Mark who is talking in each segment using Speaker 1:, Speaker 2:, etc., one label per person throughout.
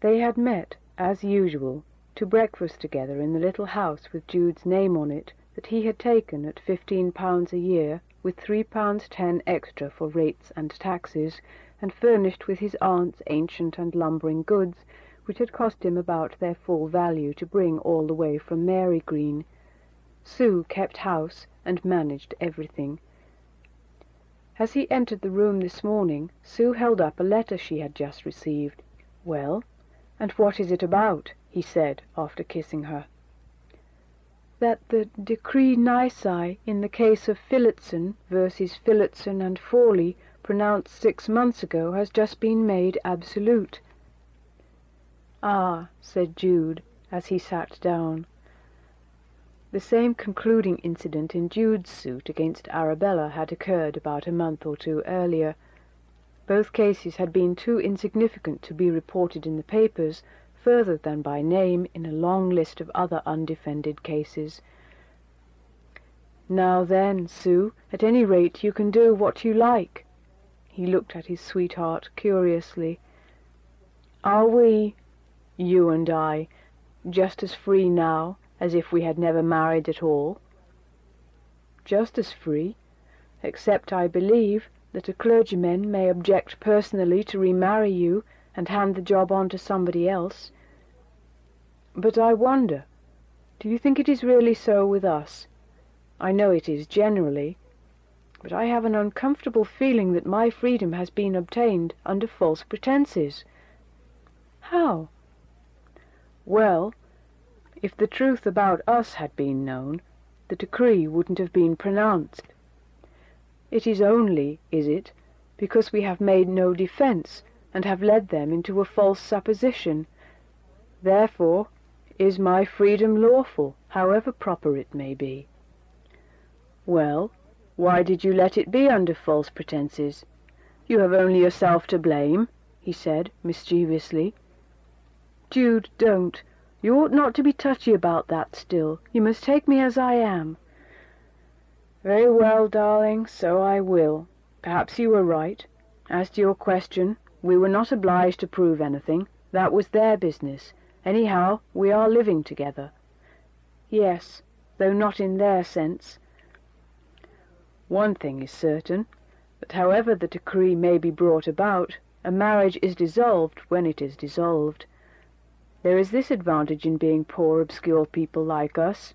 Speaker 1: They had met, as usual, to breakfast together in the little house with Jude's name on it that he had taken at £15 a year, with £3.10 extra for rates and taxes, and furnished with his aunt's ancient and lumbering goods, which had cost him about their full value to bring all the way from Mary Green. Sue kept house and managed everything. As he entered the room this morning, Sue held up a letter she had just received. "Well, and what is it about?" he said, after kissing her. "That the decree nisi in the case of Phillotson versus Phillotson and Fawley, pronounced 6 months ago, has just been made absolute." "Ah," said Jude, as he sat down. The same concluding incident in Jude's suit against Arabella had occurred about a month or two earlier. Both cases had been too insignificant to be reported in the papers further than by name in a long list of other undefended cases. "Now then, Sue, at any rate you can do what you like." He looked at his sweetheart curiously. "Are we, you and I, just as free now as if we had never married at all?" "Just as free, except, I believe, that a clergyman may object personally to remarry you and hand the job on to somebody else. But I wonder, do you think it is really so with us? I know it is generally, but I have an uncomfortable feeling that my freedom has been obtained under false pretenses." "How?" "Well, if the truth about us had been known, the decree wouldn't have been pronounced. It is only, is it, because we have made no defence, and have led them into a false supposition. Therefore, is my freedom lawful, however proper it may be?" "Well, why did you let it be under false pretences? You have only yourself to blame," he said mischievously. "Jude, don't. You ought not to be touchy about that still. You must take me as I am." "Very well, darling, so I will. Perhaps you were right. As to your question, we were not obliged to prove anything. That was their business. Anyhow, we are living together." "Yes, though not in their sense." "One thing is certain, that however the decree may be brought about, a marriage is dissolved when it is dissolved. There is this advantage in being poor, obscure people like us,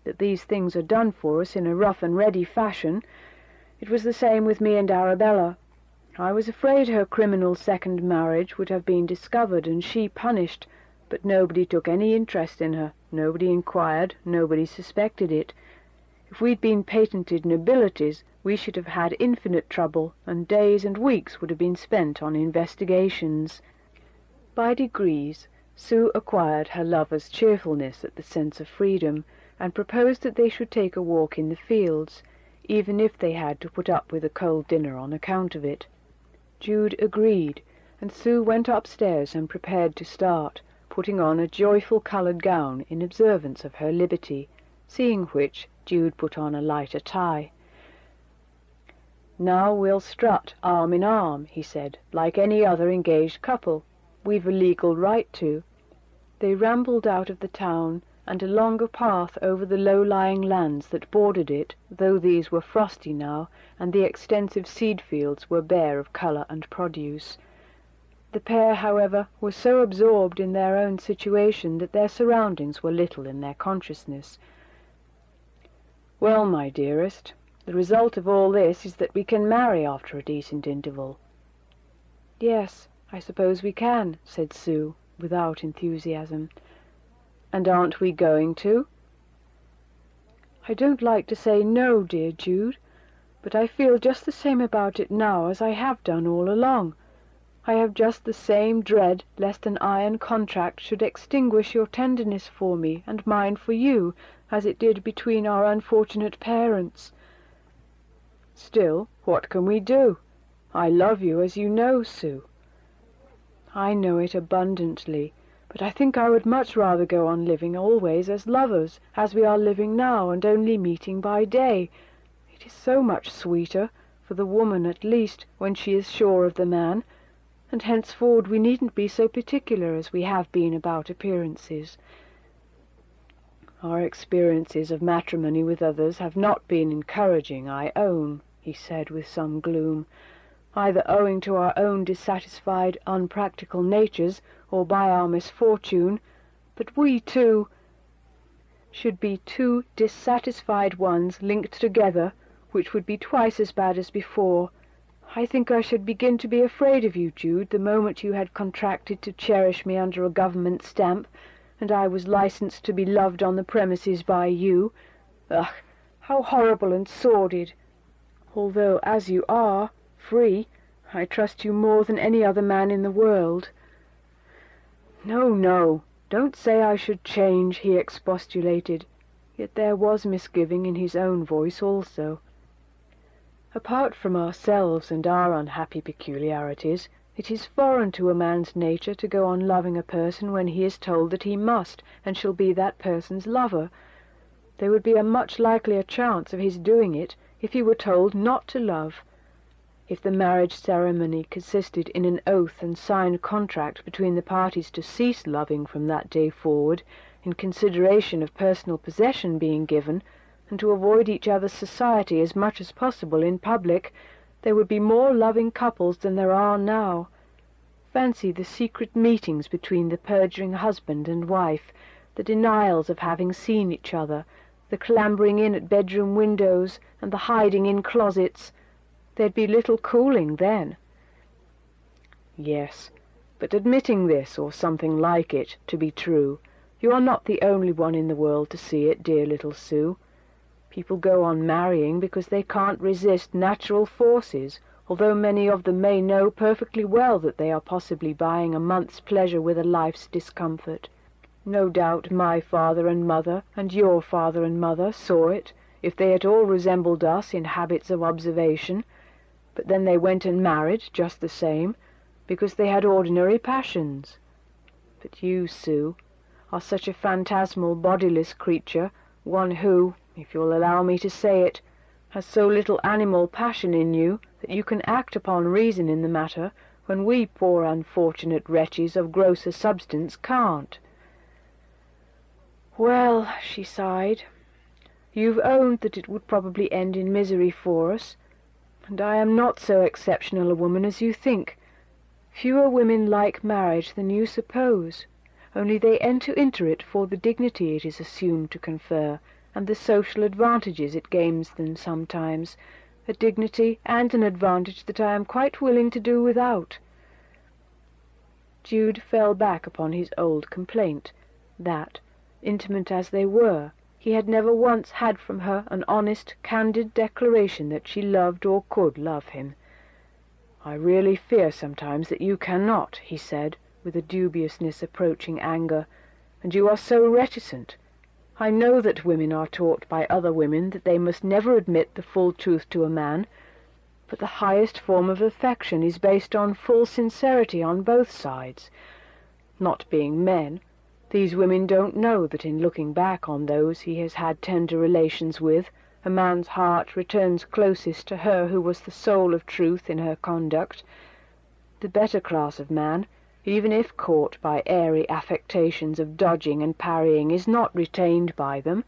Speaker 1: that these things are done for us in a rough and ready fashion. It was the same with me and Arabella. I was afraid her criminal second marriage would have been discovered and she punished, but nobody took any interest in her, nobody inquired, nobody suspected it. If we'd been patented nobilities, we should have had infinite trouble, and days and weeks would have been spent on investigations." By degrees, Sue acquired her lover's cheerfulness at the sense of freedom, and proposed that they should take a walk in the fields, even if they had to put up with a cold dinner on account of it. Jude agreed, and Sue went upstairs and prepared to start, putting on a joyful coloured gown in observance of her liberty, seeing which Jude put on a lighter tie. "Now we'll strut arm in arm," he said, "like any other engaged couple. We've a legal right to." They rambled out of the town, and along a path over the low-lying lands that bordered it, though these were frosty now, and the extensive seed fields were bare of colour and produce. The pair, however, were so absorbed in their own situation that their surroundings were little in their consciousness. "Well, my dearest, the result of all this is that we can marry after a decent interval." "Yes, I suppose we can," said Sue, without enthusiasm. "And aren't we going to?" "I don't like to say no, dear Jude, but I feel just the same about it now as I have done all along. I have just the same dread lest an iron contract should extinguish your tenderness for me and mine for you, as it did between our unfortunate parents. Still, what can we do? I love you, as you know, Sue." "I know it abundantly, but I think I would much rather go on living always as lovers, as we are living now, and only meeting by day. It is so much sweeter, for the woman at least, when she is sure of the man, and henceforward we needn't be so particular as we have been about appearances. Our experiences of matrimony with others have not been encouraging, I own," he said with some gloom, "either owing to our own dissatisfied, unpractical natures, or by our misfortune, but we too should be two dissatisfied ones linked together, which would be twice as bad as before. I think I should begin to be afraid of you, Jude, the moment you had contracted to cherish me under a government stamp, and I was licensed to be loved on the premises by you. Ugh, how horrible and sordid! Although, as you are free, I trust you more than any other man in the world." "No, no, don't say I should change," he expostulated, yet there was misgiving in his own voice also. "Apart from ourselves and our unhappy peculiarities, it is foreign to a man's nature to go on loving a person when he is told that he must and shall be that person's lover. There would be a much likelier chance of his doing it if he were told not to love. If the marriage ceremony consisted in an oath and signed contract between the parties to cease loving from that day forward, in consideration of personal possession being given, and to avoid each other's society as much as possible in public, there would be more loving couples than there are now. Fancy the secret meetings between the perjuring husband and wife, the denials of having seen each other, the clambering in at bedroom windows, and the hiding in closets. There'd be little cooling then." "Yes, but admitting this, or something like it, to be true, you are not the only one in the world to see it, dear little Sue. People go on marrying because they can't resist natural forces, although many of them may know perfectly well that they are possibly buying a month's pleasure with a life's discomfort. No doubt my father and mother, and your father and mother, saw it, if they at all resembled us in habits of observation, but then they went and married just the same, because they had ordinary passions. But you, Sue, are such a phantasmal, bodiless creature, one who, if you'll allow me to say it, has so little animal passion in you that you can act upon reason in the matter, when we poor unfortunate wretches of grosser substance can't." "Well," she sighed, "you've owned that it would probably end in misery for us, and I am not so exceptional a woman as you think. Fewer women like marriage than you suppose, only they enter into it for the dignity it is assumed to confer, and the social advantages it gains them sometimes, a dignity and an advantage that I am quite willing to do without." Jude fell back upon his old complaint, that, intimate as they were, he had never once had from her an honest, candid declaration that she loved or could love him. "I really fear sometimes that you cannot," he said, with a dubiousness approaching anger, "and you are so reticent. I know that women are taught by other women that they must never admit the full truth to a man, but the highest form of affection is based on full sincerity on both sides. Not being men, these women don't know that in looking back on those he has had tender relations with, a man's heart returns closest to her who was the soul of truth in her conduct. The better class of man, even if caught by airy affectations of dodging and parrying, is not retained by them.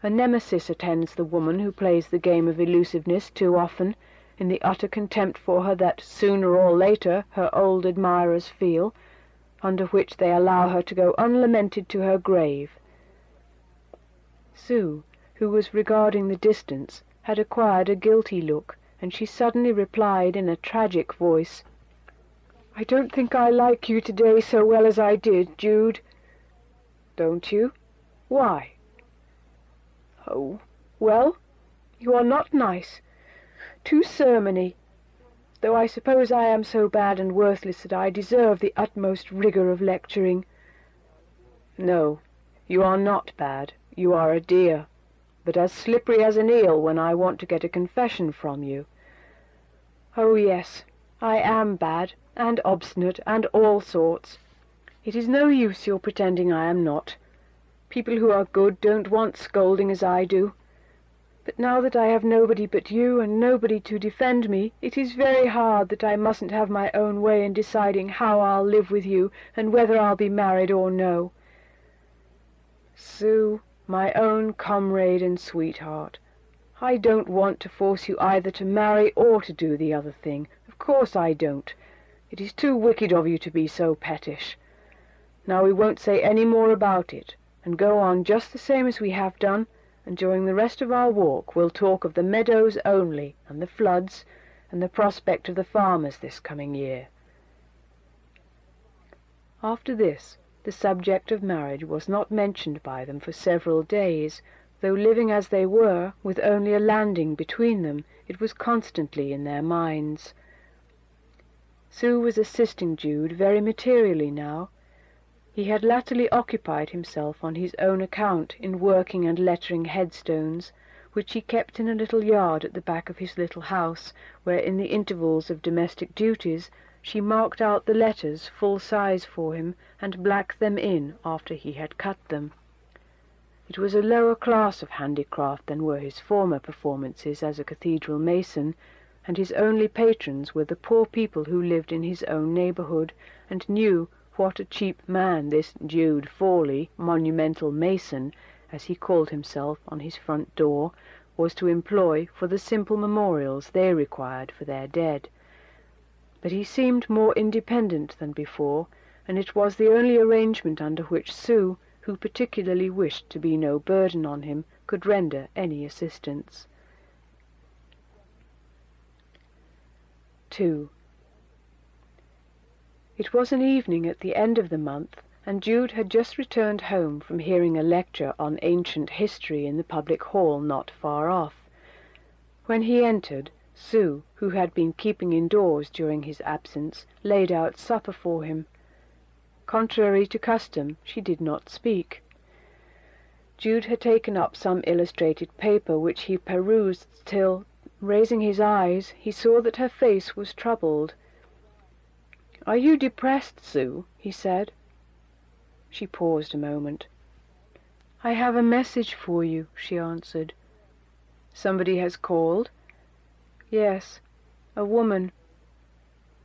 Speaker 1: A nemesis attends the woman who plays the game of elusiveness too often, in the utter contempt for her that, sooner or later, her old admirers feel, under which they allow her to go unlamented to her grave." Sue, who was regarding the distance, had acquired a guilty look, and she suddenly replied in a tragic voice, "I don't think I like you today so well as I did, Jude." "Don't you? Why?" "Oh, well, you are not nice. Too sermony. Though I suppose I am so bad and worthless that I deserve the utmost rigor of lecturing." "No, you are not bad. You are a dear, but as slippery as an eel when I want to get a confession from you." "Oh, yes, I am bad, and obstinate, and all sorts. It is no use your pretending I am not. People who are good don't want scolding as I do. But now that I have nobody but you and nobody to defend me, it is very hard that I mustn't have my own way in deciding how I'll live with you and whether I'll be married or no. Sue, my own comrade and sweetheart, I don't want to force you either to marry or to do the other thing. Of course I don't. It is too wicked of you to be so pettish. Now we won't say any more about it, and go on just the same as we have done, and during the rest of our walk we'll talk of the meadows only, and the floods, and the prospect of the farmers this coming year. After this, the subject of marriage was not mentioned by them for several days. Though living as they were, with only a landing between them, it was constantly in their minds. Sue was assisting Jude very materially now. He had latterly occupied himself on his own account in working and lettering headstones, which he kept in a little yard at the back of his little house, where in the intervals of domestic duties she marked out the letters full size for him and blacked them in after he had cut them. It was a lower class of handicraft than were his former performances as a cathedral mason, and his only patrons were the poor people who lived in his own neighbourhood, and knew what a cheap man this Jude Fawley, monumental mason, as he called himself on his front door, was to employ for the simple memorials they required for their dead. But he seemed more independent than before, and it was the only arrangement under which Sue, who particularly wished to be no burden on him, could render any assistance. 2. It was an evening at the end of the month, and Jude had just returned home from hearing a lecture on ancient history in the public hall not far off. When he entered, Sue, who had been keeping indoors during his absence, laid out supper for him. Contrary to custom, she did not speak. Jude had taken up some illustrated paper which he perused till, raising his eyes, he saw that her face was troubled. "Are you depressed, Sue?" he said. She paused a moment. "I have a message for you," she answered. "Somebody has called?" "Yes, a woman."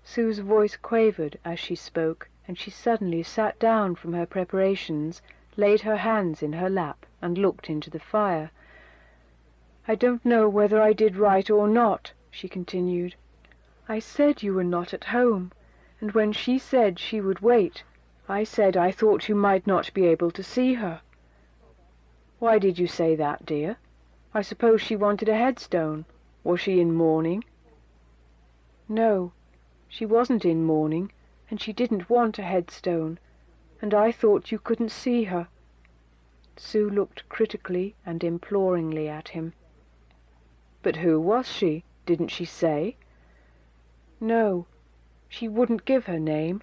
Speaker 1: Sue's voice quavered as she spoke, and she suddenly sat down from her preparations, laid her hands in her lap, and looked into the fire. "I don't know whether I did right or not," she continued. "I said you were not at home, and when she said she would wait, I said I thought you might not be able to see her." "Why did you say that, dear? I suppose she wanted a headstone. Was she in mourning?" "No, she wasn't in mourning, and she didn't want a headstone, and I thought you couldn't see her." Sue looked critically and imploringly at him. "But who was she? Didn't she say?" "No, she wouldn't give her name,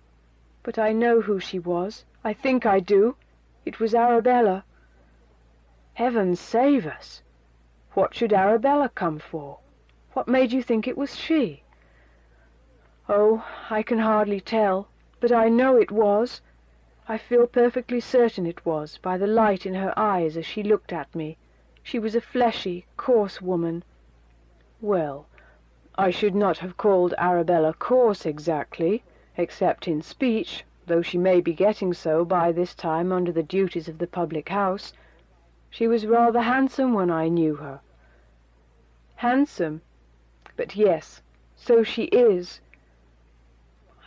Speaker 1: but I know who she was. I think I do. It was Arabella." "Heaven save us! What should Arabella come for? What made you think it was she?" "Oh, I can hardly tell, but I know it was. I feel perfectly certain it was, by the light in her eyes as she looked at me. She was a fleshy, coarse woman." "Well, I should not have called Arabella coarse exactly, except in speech, though she may be getting so by this time under the duties of the public house. She was rather handsome when I knew her." "Handsome? But yes, so she is."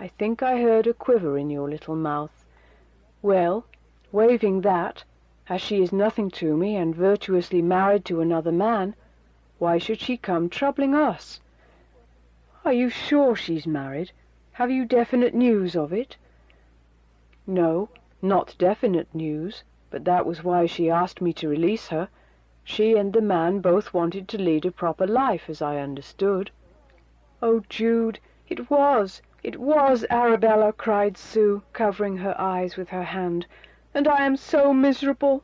Speaker 1: I think I heard a quiver in your little mouth. "Well, waiving that, as she is nothing to me and virtuously married to another man, why should she come troubling us?" "Are you sure she's married? Have you definite news of it?" "No, not definite news, but that was why she asked me to release her. She and the man both wanted to lead a proper life, as I understood." "Oh, Jude, it was Arabella," cried Sue, covering her eyes with her hand, "and I am so miserable.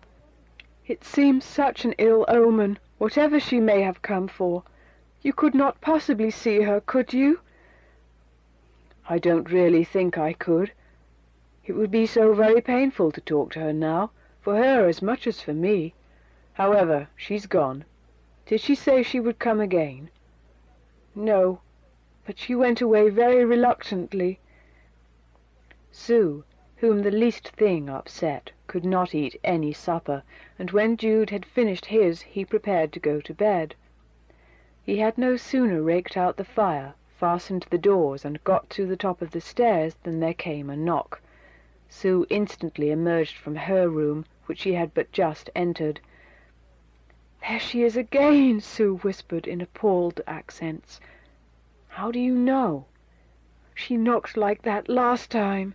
Speaker 1: It seems such an ill omen, whatever she may have come for. You could not possibly see her, could you?" "I don't really think I could. It would be so very painful to talk to her now, for her as much as for me. However, she's gone." Did she say she would come again? No, but she went away very reluctantly. Sue, whom the least thing upset, could not eat any supper, and when Jude had finished his, he prepared to go to bed. He had no sooner raked out the fire, fastened the doors, and got to the top of the stairs than there came a knock. Sue instantly emerged from her room, which she had but just entered. "There she is again," Sue whispered in appalled accents. "How do you know?" "She knocked like that last time."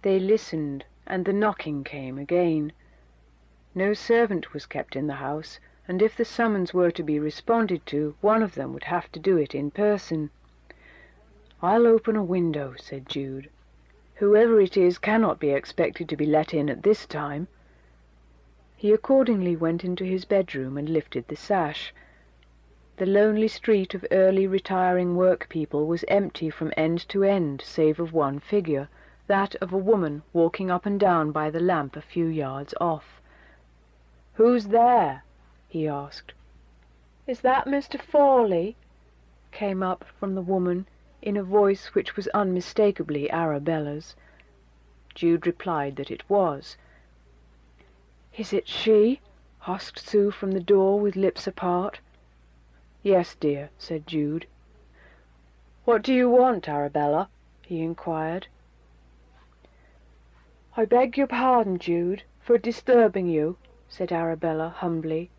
Speaker 1: They listened, and the knocking came again. No servant was kept in the house, and if the summons were to be responded to, one of them would have to do it in person. "I'll open a window," said Jude. "Whoever it is cannot be expected to be let in at this time." He accordingly went into his bedroom and lifted the sash. The lonely street of early retiring work-people was empty from end to end, save of one figure, that of a woman walking up and down by the lamp a few yards off. "Who's there?" he asked. "Is that Mr. Fawley?" came up from the woman, in a voice which was unmistakably Arabella's. Jude replied that it was. "Is it she?" asked Sue from the door, with lips apart. "Yes, dear," said Jude. "What do you want, Arabella?" he inquired. "I beg your pardon, Jude, for disturbing you," said Arabella humbly,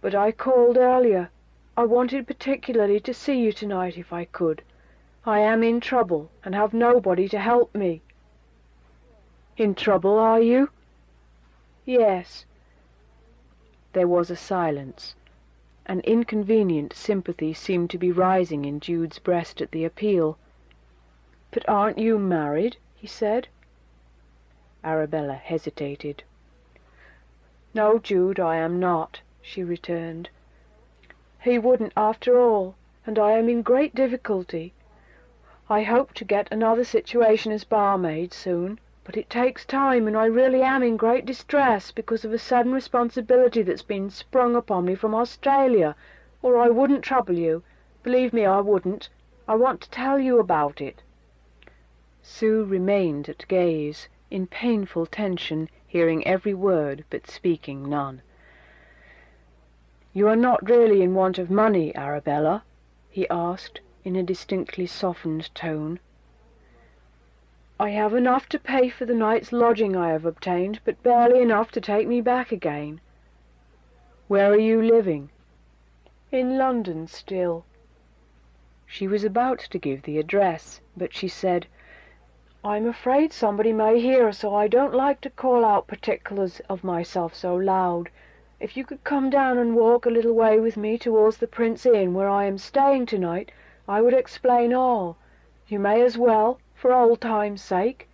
Speaker 1: "but I called earlier. I wanted particularly to see you tonight if I could. I am in trouble, and have nobody to help me." "In trouble, are you?" "Yes." There was a silence. An inconvenient sympathy seemed to be rising in Jude's breast at the appeal. "But aren't you married?" he said. Arabella hesitated. "No, Jude, I am not," she returned. "He wouldn't after all, and I am in great difficulty. I hope to get another situation as barmaid soon, but it takes time, and I really am in great distress because of a sudden responsibility that's been sprung upon me from Australia, or I wouldn't trouble you. Believe me, I wouldn't. I want to tell you about it." Sue remained at gaze, in painful tension, hearing every word but speaking none. "You are not really in want of money, Arabella?" he asked, in a distinctly softened tone. "I have enough to pay for the night's lodging I have obtained, but barely enough to take me back again." "Where are you living?" "In London still." She was about to give the address, but she said, "I'm afraid somebody may hear, so I don't like to call out particulars of myself so loud. If you could come down and walk a little way with me towards the Prince Inn, where I am staying tonight, I would explain all. You may as well, for old time's sake."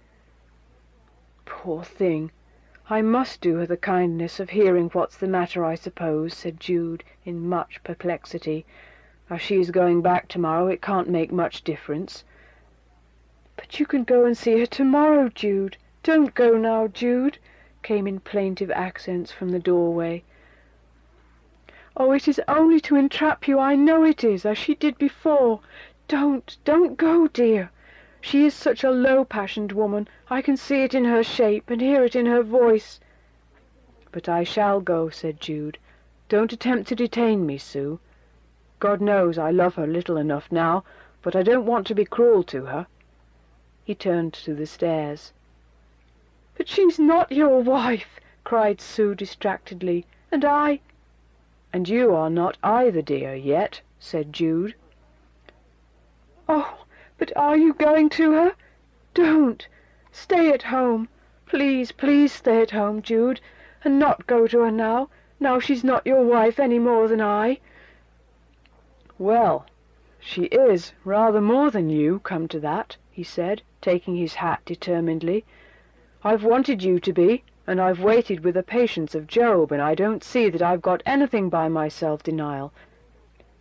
Speaker 1: "Poor thing! I must do her the kindness of hearing what's the matter, I suppose," said Jude, in much perplexity. "As she is going back tomorrow, it can't make much difference." "But you can go and see her tomorrow, Jude. Don't go now, Jude," came in plaintive accents from the doorway. "Oh, it is only to entrap you, I know it is, as she did before. Don't go, dear. She is such a low-passioned woman. I can see it in her shape, and hear it in her voice." "But I shall go," said Jude. "Don't attempt to detain me, Sue. God knows I love her little enough now, but I don't want to be cruel to her." He turned to the stairs. "But she's not your wife," cried Sue distractedly, "and I—" "And you are not either, dear, yet," said Jude. "Oh, but are you going to her? Don't! Stay at home. Please, please stay at home, Jude, and not go to her now she's not your wife any more than I." "Well, she is, rather more than you, come to that," he said, taking his hat determinedly. "I've wanted you to be, and I've waited with the patience of Job, and I don't see that I've got anything by my self-denial.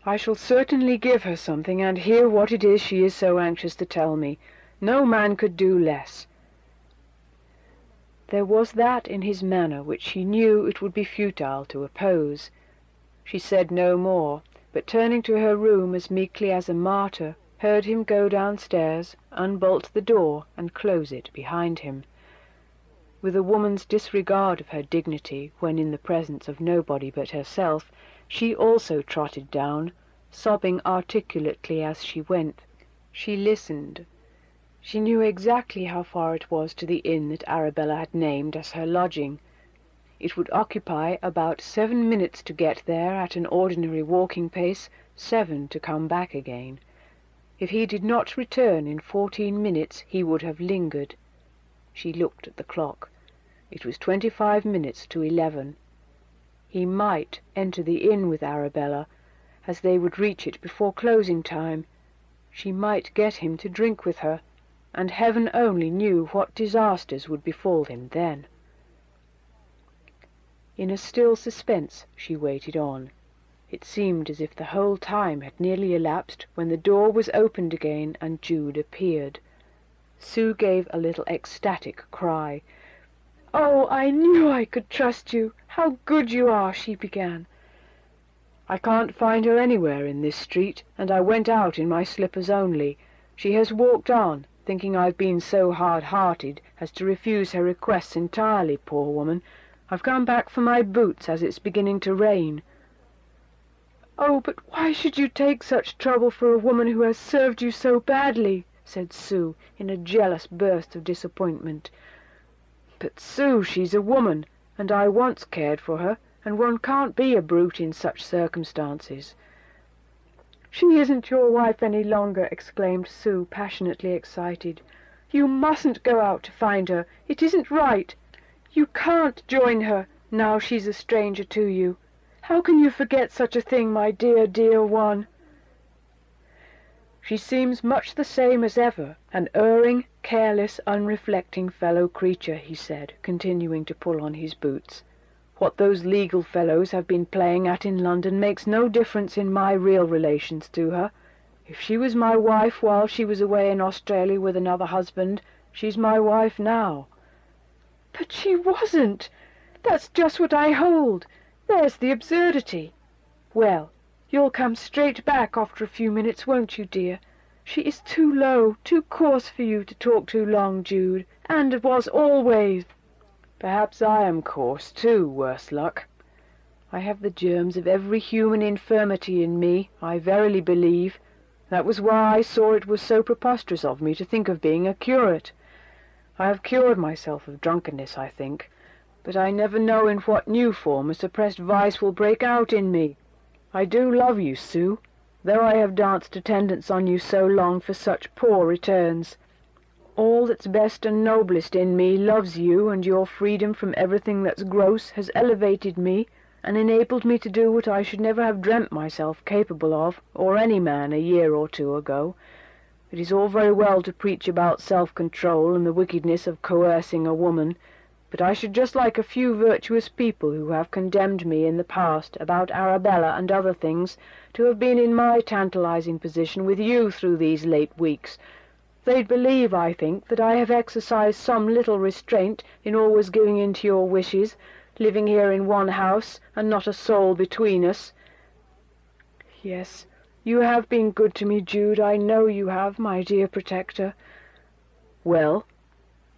Speaker 1: I shall certainly give her something, and hear what it is she is so anxious to tell me. No man could do less." There was that in his manner which he knew it would be futile to oppose. She said no more, but turning to her room as meekly as a martyr, heard him go downstairs, unbolt the door, and close it behind him. With a woman's disregard of her dignity when in the presence of nobody but herself, she also trotted down, sobbing articulately as she went. She listened. She knew exactly how far it was to the inn that Arabella had named as her lodging. It would occupy about 7 minutes to get there at an ordinary walking pace, 7 to come back again. If he did not return in 14 minutes, he would have lingered. She looked at the clock. It was 25 minutes to 11. He might enter the inn with Arabella, as they would reach it before closing time. She might get him to drink with her, and heaven only knew what disasters would befall him then. In a still suspense she waited on. It seemed as if the whole time had nearly elapsed when the door was opened again and Jude appeared. Sue gave a little ecstatic cry. "Oh, I knew I could trust you! How good you are!" she began. "I can't find her anywhere in this street, and I went out in my slippers only. She has walked on, thinking I've been so hard-hearted as to refuse her requests entirely, poor woman. I've come back for my boots, as it's beginning to rain." "Oh, but why should you take such trouble for a woman who has served you so badly?" said Sue, in a jealous burst of disappointment. "But, Sue, she's a woman, and I once cared for her, and one can't be a brute in such circumstances." "She isn't your wife any longer," exclaimed Sue, passionately excited. "You mustn't go out to find her. It isn't right. You can't join her, now she's a stranger to you. How can you forget such a thing, my dear, dear one?" "She seems much the same as ever, an erring, careless, unreflecting fellow creature," he said, continuing to pull on his boots. "What those legal fellows have been playing at in London makes no difference in my real relations to her. If she was my wife while she was away in Australia with another husband, she's my wife now." "But she wasn't! That's just what I hold. There's the absurdity." "Well, you'll come straight back after a few minutes, won't you, dear? She is too low, too coarse for you to talk too long, Jude, and it was always." "Perhaps I am coarse, too, worse luck. I have the germs of every human infirmity in me, I verily believe. That was why I saw it was so preposterous of me to think of being a curate. I have cured myself of drunkenness, I think, but I never know in what new form a suppressed vice will break out in me. I do love you, Sue, though I have danced attendance on you so long for such poor returns. All that's best and noblest in me loves you, and your freedom from everything that's gross has elevated me, and enabled me to do what I should never have dreamt myself capable of, or any man, a year or two ago. It is all very well to preach about self-control and the wickedness of coercing a woman, but I should just like a few virtuous people who have condemned me in the past about Arabella and other things to have been in my tantalizing position with you through these late weeks. They'd believe, I think, that I have exercised some little restraint in always giving in to your wishes, living here in one house, and not a soul between us. Yes, you have been good to me, Jude, I know you have, my dear protector. Well,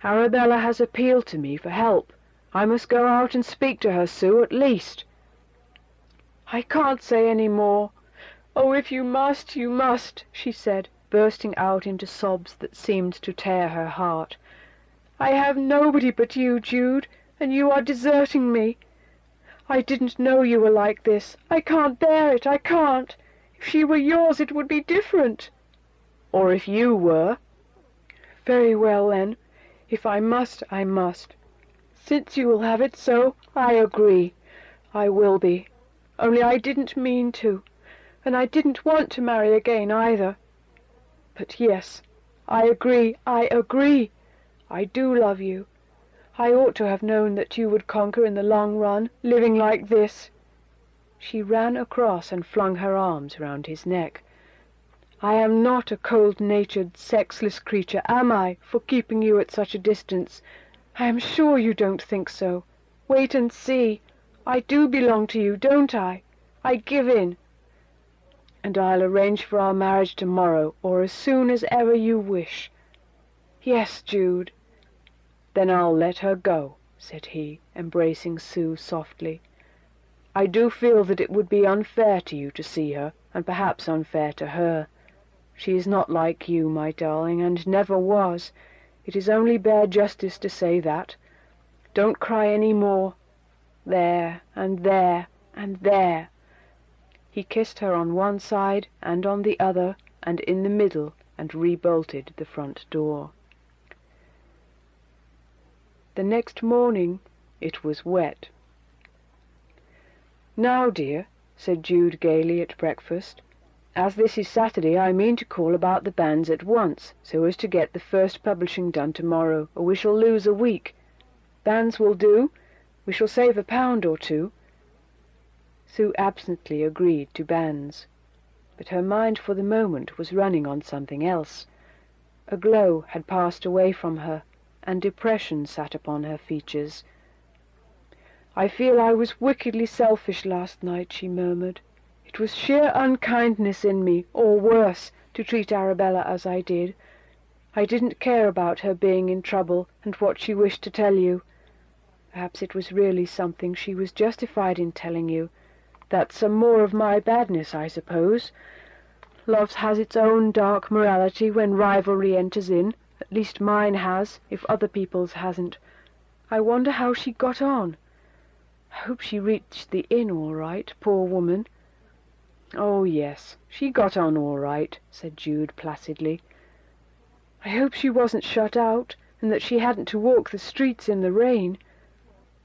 Speaker 1: Arabella has appealed to me for help. I must go out and speak to her, Sue, at least." "I can't say any more. Oh, if you must, you must," she said, bursting out into sobs that seemed to tear her heart. "I have nobody but you, Jude, and you are deserting me. I didn't know you were like this. I can't bear it, I can't. If she were yours it would be different." "Or if you were." "Very well, then. If I must, I must. Since you will have it so, I agree. I will be. Only I didn't mean to, and I didn't want to marry again either. But yes, I agree, I agree. I do love you. I ought to have known that you would conquer in the long run, living like this." She ran across and flung her arms round his neck. "I am not a cold-natured, sexless creature, am I, for keeping you at such a distance? I am sure you don't think so. Wait and see. I do belong to you, don't I? I give in, and I'll arrange for our marriage tomorrow, or as soon as ever you wish." "Yes, Jude." "Then I'll let her go," said he, embracing Sue softly. "I do feel that it would be unfair to you to see her, and perhaps unfair to her. She is not like you, my darling, and never was. It is only bare justice to say that. Don't cry any more. There, and there, and there." He kissed her on one side and on the other and in the middle, and rebolted the front door. The next morning it was wet. "Now, dear," said Jude gaily at breakfast, "as this is Saturday, I mean to call about the banns at once, so as to get the first publishing done tomorrow, or we shall lose a week. Banns will do. We shall save £1 or 2. Sue absently agreed to banns, but her mind for the moment was running on something else. A glow had passed away from her, and depression sat upon her features. "I feel I was wickedly selfish last night," she murmured. "It was sheer unkindness in me, or worse, to treat Arabella as I did. I didn't care about her being in trouble, and what she wished to tell you. Perhaps it was really something she was justified in telling you. That's some more of my badness, I suppose. Love has its own dark morality when rivalry enters in. At least mine has, if other people's hasn't. I wonder how she got on. I hope she reached the inn all right, poor woman." "Oh, yes, she got on all right," said Jude placidly. "I hope she wasn't shut out, and that she hadn't to walk the streets in the rain.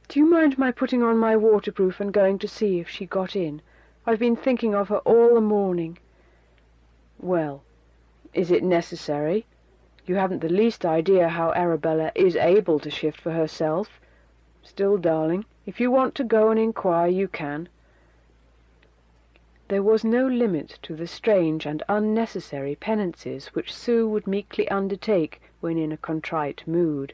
Speaker 1: Do you mind my putting on my waterproof and going to see if she got in? I've been thinking of her all the morning." "Well, is it necessary? You haven't the least idea how Arabella is able to shift for herself. Still, darling, if you want to go and inquire, you can." There was no limit to the strange and unnecessary penances which Sue would meekly undertake when in a contrite mood,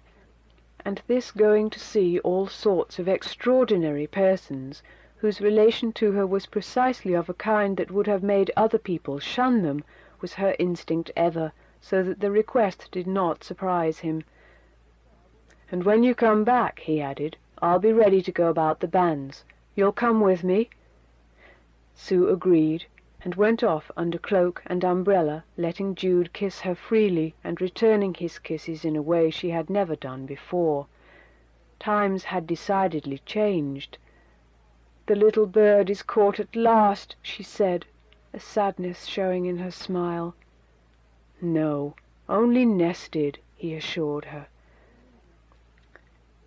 Speaker 1: and this going to see all sorts of extraordinary persons, whose relation to her was precisely of a kind that would have made other people shun them, was her instinct ever, so that the request did not surprise him. "And when you come back," he added, "I'll be ready to go about the banns. You'll come with me?" Sue agreed, and went off under cloak and umbrella, letting Jude kiss her freely, and returning his kisses in a way she had never done before. Times had decidedly changed. "The little bird is caught at last," she said, a sadness showing in her smile. "No, only nested," he assured her.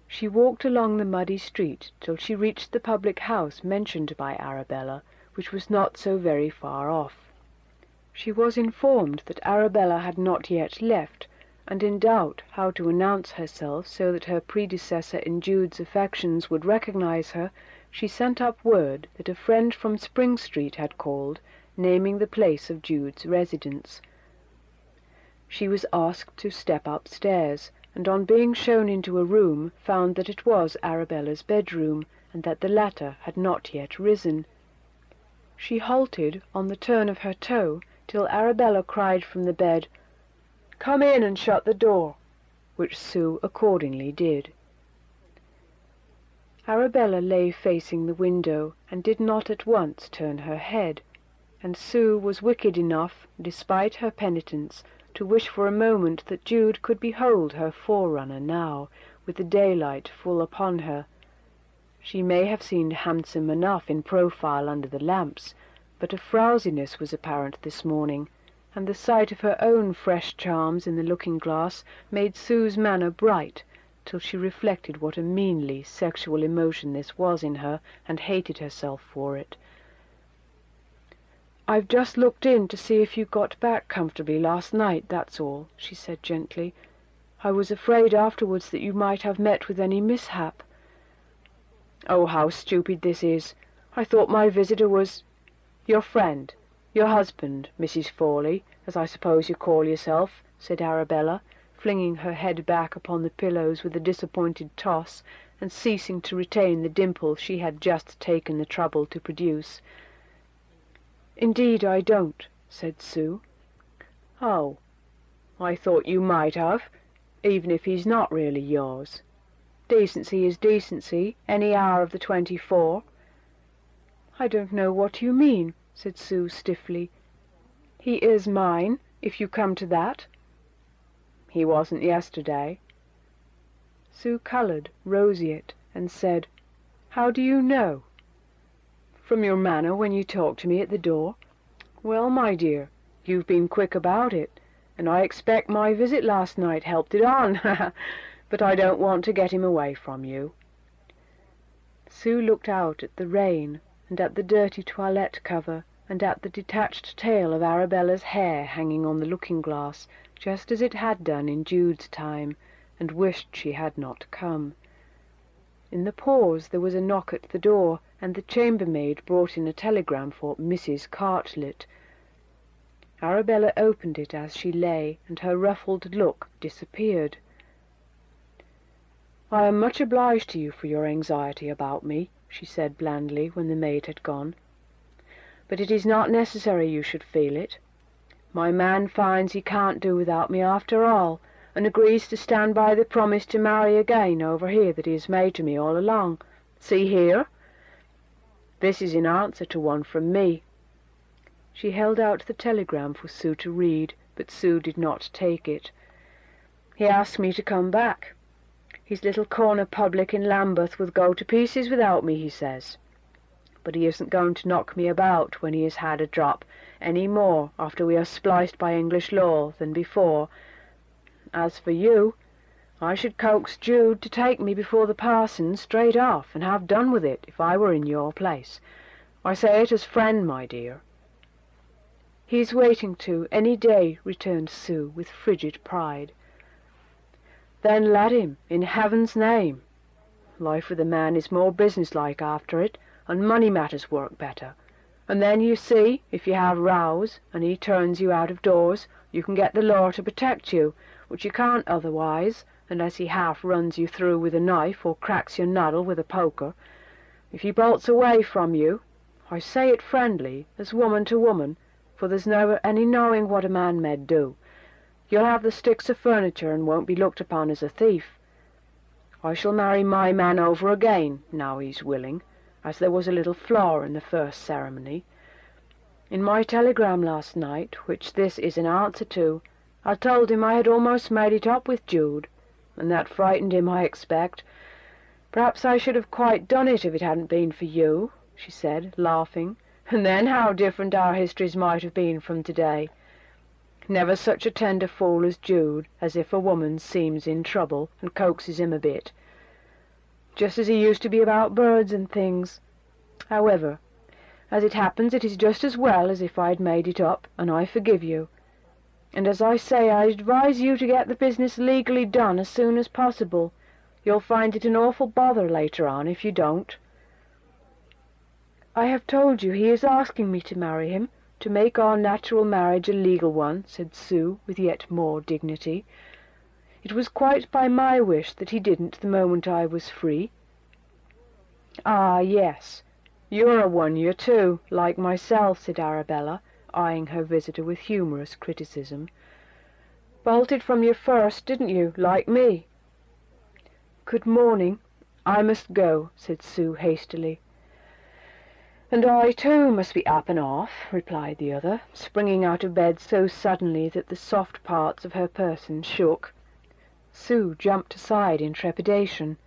Speaker 1: She walked along the muddy street till she reached the public house mentioned by Arabella, which was not so very far off. She was informed that Arabella had not yet left, and in doubt how to announce herself so that her predecessor in Jude's affections would recognize her, she sent up word that a friend from Spring Street had called, naming the place of Jude's residence. She was asked to step upstairs, and on being shown into a room found that it was Arabella's bedroom, and that the latter had not yet risen. She halted on the turn of her toe till Arabella cried from the bed, "Come in and shut the door," which Sue accordingly did. Arabella lay facing the window, and did not at once turn her head, and Sue was wicked enough, despite her penitence, to wish for a moment that Jude could behold her forerunner now, with the daylight full upon her. She may have seemed handsome enough in profile under the lamps, but a frowsiness was apparent this morning, and the sight of her own fresh charms in the looking-glass made Sue's manner bright, till she reflected what a meanly sexual emotion this was in her, and hated herself for it. "I've just looked in to see if you got back comfortably last night, that's all," she said gently. "I was afraid afterwards that you might have met with any mishap." "Oh, how stupid this is! I thought my visitor was your friend, your husband, Mrs. Fawley, as I suppose you call yourself," said Arabella, flinging her head back upon the pillows with a disappointed toss, and ceasing to retain the dimple she had just taken the trouble to produce. "Indeed I don't," said Sue. "Oh, I thought you might have, even if he's not really yours. Decency is decency, any hour of the 24. "I don't know what you mean," said Sue stiffly. "He is mine, if you come to that." "He wasn't yesterday." Sue coloured, roseate, and said, "How do you know?" "From your manner when you talked to me at the door." "Well, my dear, you've been quick about it, and I expect my visit last night helped it on. But I don't want to get him away from you." Sue looked out at the rain, and at the dirty toilette cover, and at the detached tail of Arabella's hair hanging on the looking-glass, just as it had done in Jude's time, and wished she had not come. In the pause there was a knock at the door, and the chambermaid brought in a telegram for Mrs. Cartlett. Arabella opened it as she lay, and her ruffled look disappeared. "I am much obliged to you for your anxiety about me," she said blandly when the maid had gone. "But it is not necessary you should feel it. My man finds he can't do without me after all, and agrees to stand by the promise to marry again over here that he has made to me all along. See here. This is in answer to one from me." She held out the telegram for Sue to read, but Sue did not take it. "He asked me to come back. His little corner public in Lambeth would go to pieces without me, he says. But he isn't going to knock me about when he has had a drop, any more after we are spliced by English law than before. As for you, I should coax Jude to take me before the parson straight off, and have done with it, if I were in your place. I say it as friend, my dear." "He is waiting to, any day," returned Sue, with frigid pride. "Then let him, in heaven's name. Life with a man is more businesslike after it, and money matters work better. And then, you see, if you have rows, and he turns you out of doors, you can get the law to protect you, which you can't otherwise, unless he half runs you through with a knife, or cracks your noddle with a poker. If he bolts away from you, I say it friendly, as woman to woman, for there's never any knowing what a man may do, you'll have the sticks of furniture, and won't be looked upon as a thief. I shall marry my man over again, now he's willing, as there was a little flaw in the first ceremony. In my telegram last night, which this is an answer to, I told him I had almost made it up with Jude, and that frightened him, I expect. Perhaps I should have quite done it if it hadn't been for you," she said, laughing, "and then how different our histories might have been from today. Never such a tender fool as Jude, as if a woman seems in trouble, and coaxes him a bit. Just as he used to be about birds and things. However, as it happens, it is just as well as if I'd made it up, and I forgive you. And as I say, I advise you to get the business legally done as soon as possible. You'll find it an awful bother later on if you don't." "I have told you he is asking me to marry him, to make our natural marriage a legal one," said Sue, with yet more dignity. "It was quite by my wish that he didn't the moment I was free." "Ah, yes, you're a one-year too, like myself," said Arabella, eyeing her visitor with humorous criticism. "Bolted from your first, didn't you, like me?" "Good morning. I must go," said Sue hastily. "And I, too, must be up and off," replied the other, springing out of bed so suddenly that the soft parts of her person shook. Sue jumped aside in trepidation.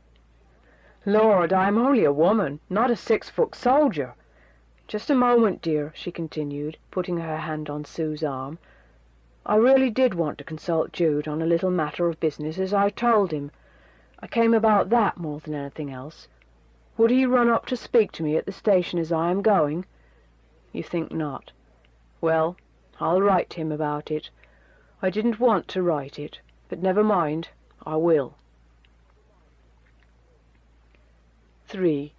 Speaker 1: "Lord, I'm only a woman, not a 6-foot soldier. Just a moment, dear," she continued, putting her hand on Sue's arm. "I really did want to consult Jude on a little matter of business, as I told him. I came about that more than anything else. Would he run up to speak to me at the station as I am going? You think not. Well, I'll write to him about it. I didn't want to write it, but never mind, I will." 3.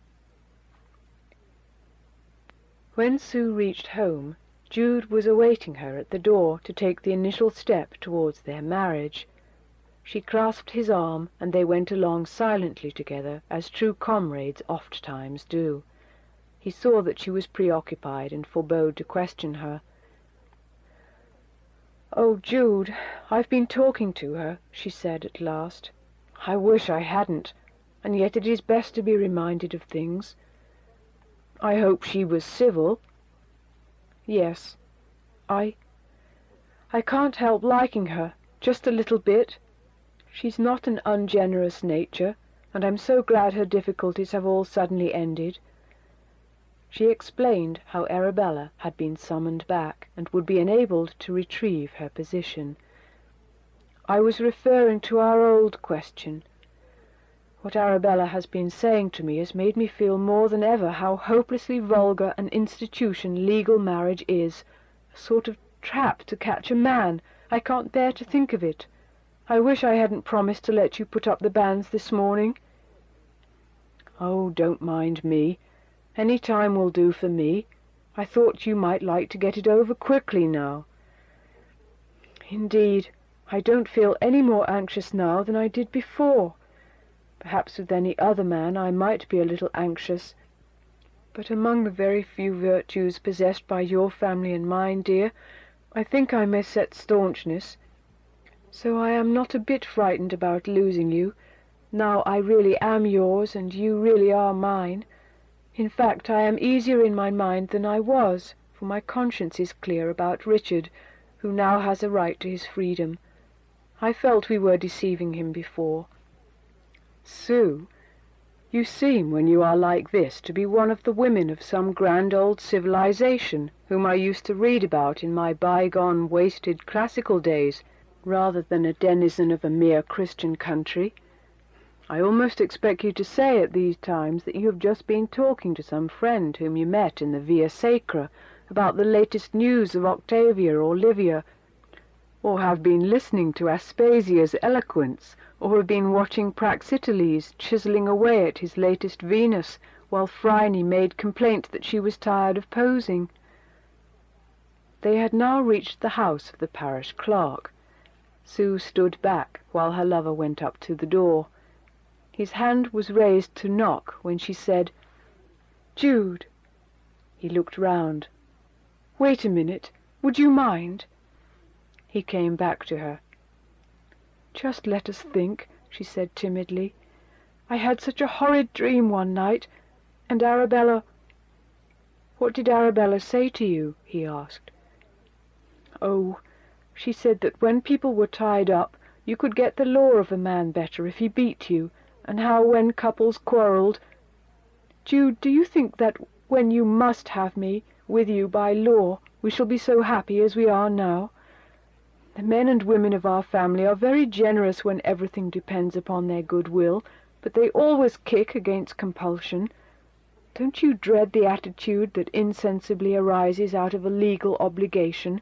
Speaker 1: When Sue reached home, Jude was awaiting her at the door to take the initial step towards their marriage. She clasped his arm, and they went along silently together, as true comrades oft-times do. He saw that she was preoccupied and forbore to question her. "Oh, Jude, I've been talking to her," she said at last. "I wish I hadn't, and yet it is best to be reminded of things. I hope she was civil." "Yes. I can't help liking her, just a little bit. She's not an ungenerous nature, and I'm so glad her difficulties have all suddenly ended." She explained how Arabella had been summoned back, and would be enabled to retrieve her position. "I was referring to our old question. What Arabella has been saying to me has made me feel more than ever how hopelessly vulgar an institution legal marriage is. A sort of trap to catch a man. I can't bear to think of it. I wish I hadn't promised to let you put up the banns this morning." "Oh, don't mind me. Any time will do for me. I thought you might like to get it over quickly now." "Indeed, I don't feel any more anxious now than I did before. Perhaps with any other man I might be a little anxious, but among the very few virtues possessed by your family and mine, dear, I think I may set staunchness. So I am not a bit frightened about losing you. Now I really am yours, and you really are mine. In fact, I am easier in my mind than I was, for my conscience is clear about Richard, who now has a right to his freedom. I felt we were deceiving him before." "Sue, you seem, when you are like this, to be one of the women of some grand old civilization, whom I used to read about in my bygone, wasted classical days, rather than a denizen of a mere Christian country. I almost expect you to say at these times that you have just been talking to some friend whom you met in the Via Sacra about the latest news of Octavia or Livia, or have been listening to Aspasia's eloquence, or have been watching Praxiteles chiselling away at his latest Venus, while Phryne made complaint that she was tired of posing." They had now reached the house of the parish clerk. Sue stood back while her lover went up to the door. His hand was raised to knock when she said, "Jude." He looked round. "Wait a minute. Would you mind?" He came back to her. "Just let us think," she said timidly. "I had such a horrid dream one night, and Arabella—" "What did Arabella say to you?" he asked. "Oh, she said that when people were tied up, you could get the law of a man better if he beat you, and how when couples quarrelled— Jude, do you think that when you must have me with you by law, we shall be so happy as we are now? The men and women of our family are very generous when everything depends upon their goodwill, but they always kick against compulsion. Don't you dread the attitude that insensibly arises out of a legal obligation?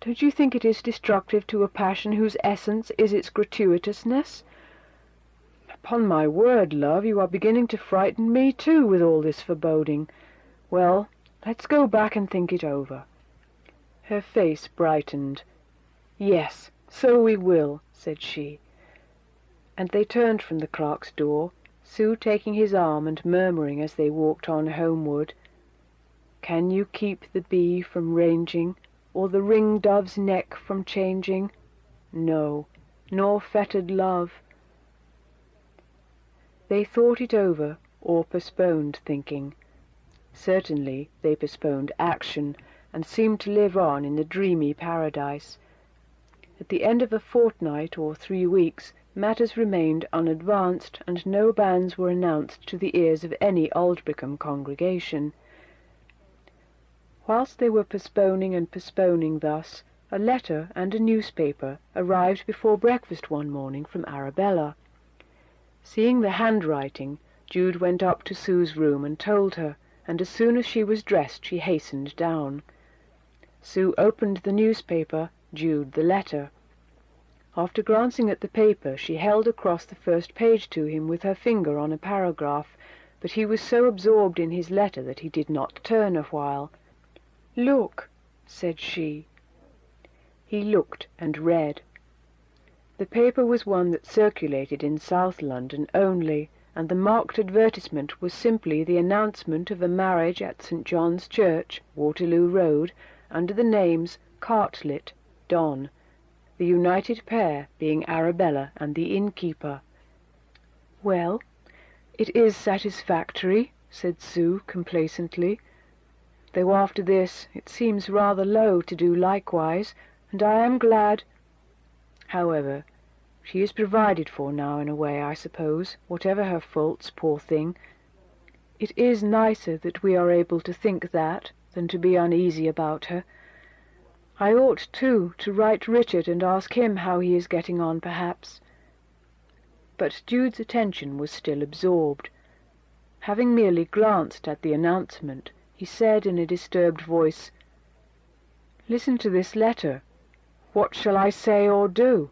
Speaker 1: Don't you think it is destructive to a passion whose essence is its gratuitousness? Upon my word, love, you are beginning to frighten me too with all this foreboding. Well, let's go back and think it over." Her face brightened. "Yes, so we will," said she. And they turned from the clerk's door, Sue taking his arm and murmuring as they walked on homeward, "Can you keep the bee from ranging, or the ring-dove's neck from changing? No, nor fettered love." They thought it over, or postponed thinking. Certainly they postponed action, and seemed to live on in the dreamy paradise. At the end of a fortnight or 3 weeks, matters remained unadvanced, and no banns were announced to the ears of any Aldbrickham congregation. Whilst they were postponing and postponing thus, a letter and a newspaper arrived before breakfast one morning from Arabella. Seeing the handwriting, Jude went up to Sue's room and told her, and as soon as she was dressed she hastened down. Sue opened the newspaper, Jude the letter. After glancing at the paper, she held across the first page to him with her finger on a paragraph, but he was so absorbed in his letter that he did not turn a while. "Look," said she. He looked and read. The paper was one that circulated in South London only, and the marked advertisement was simply the announcement of a marriage at St. John's Church, Waterloo Road, under the names Cartlett, Don, the united pair being Arabella and the innkeeper. "Well, it is satisfactory," said Sue complacently, "though after this it seems rather low to do likewise, and I am glad. However, she is provided for now in a way, I suppose, whatever her faults, poor thing. It is nicer that we are able to think that than to be uneasy about her. I ought, too, to write Richard and ask him how he is getting on, perhaps." But Jude's attention was still absorbed. Having merely glanced at the announcement, he said in a disturbed voice, "Listen to this letter. What shall I say or do?"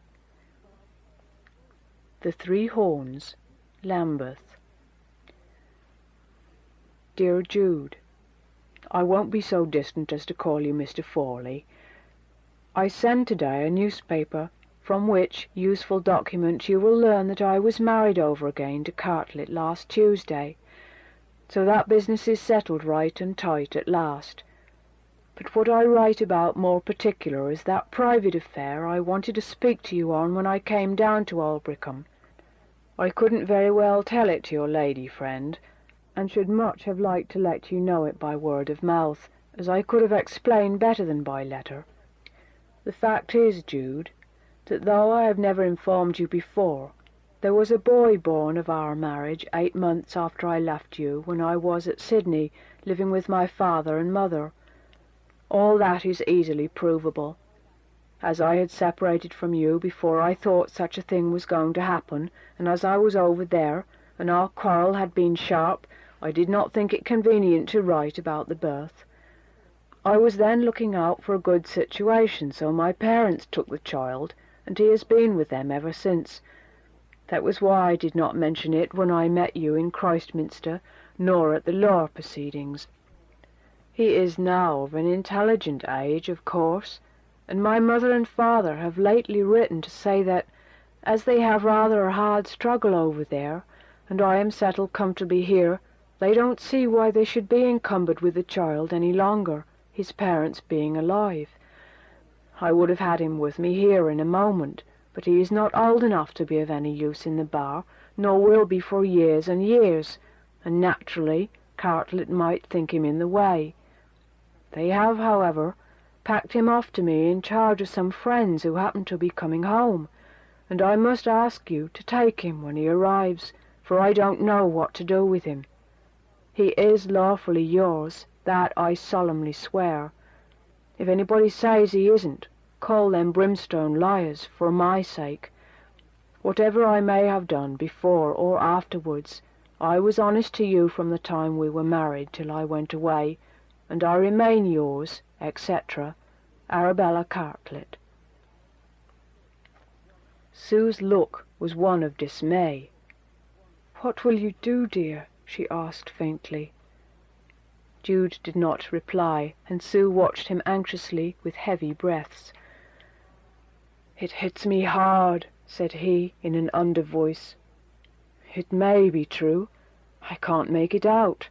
Speaker 1: The Three Horns, Lambeth. Dear Jude, I won't be so distant as to call you Mr. Fawley. I send today a newspaper, from which useful document you will learn that I was married over again to Cartlett last Tuesday, so that business is settled right and tight at last. But what I write about more particular is that private affair I wanted to speak to you on when I came down to Aldbrickham. I couldn't very well tell it to your lady friend, and should much have liked to let you know it by word of mouth, as I could have explained better than by letter. The fact is, Jude, that though I have never informed you before, there was a boy born of our marriage 8 months after I left you, when I was at Sydney, living with my father and mother. All that is easily provable. As I had separated from you before I thought such a thing was going to happen, and as I was over there, and our quarrel had been sharp, I did not think it convenient to write about the birth. I was then looking out for a good situation, so my parents took the child, and he has been with them ever since. That was why I did not mention it when I met you in Christminster, nor at the law proceedings. He is now of an intelligent age, of course, and my mother and father have lately written to say that, as they have rather a hard struggle over there, and I am settled comfortably here, they don't see why they should be encumbered with the child any longer, his parents being alive. I would have had him with me here in a moment, but he is not old enough to be of any use in the bar, nor will be for years and years, and naturally Cartlett might think him in the way. They have, however, packed him off to me in charge of some friends who happen to be coming home, and I must ask you to take him when he arrives, for I don't know what to do with him. He is lawfully yours, that I solemnly swear. If anybody says he isn't, call them brimstone liars for my sake. Whatever I may have done before or afterwards, I was honest to you from the time we were married till I went away, and I remain yours, etc., Arabella Cartlett. Sue's look was one of dismay. "What will you do, dear?" she asked faintly. Jude did not reply, and Sue watched him anxiously with heavy breaths. "It hits me hard," said he in an under voice. "It may be true. I can't make it out.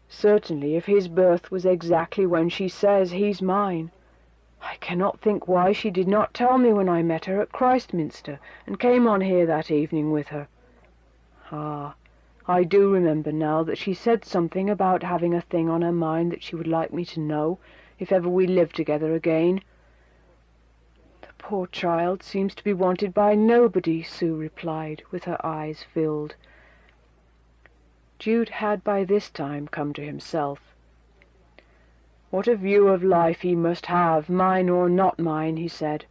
Speaker 1: Certainly, if his birth was exactly when she says, he's mine. I cannot think why she did not tell me when I met her at Christminster, and came on here that evening with her. Ah, I do remember now that she said something about having a thing on her mind that she would like me to know, if ever we lived together again." "The poor child seems to be wanted by nobody," Sue replied, with her eyes filled. Jude had by this time come to himself. "What a view of life he must have, mine or not mine," he said.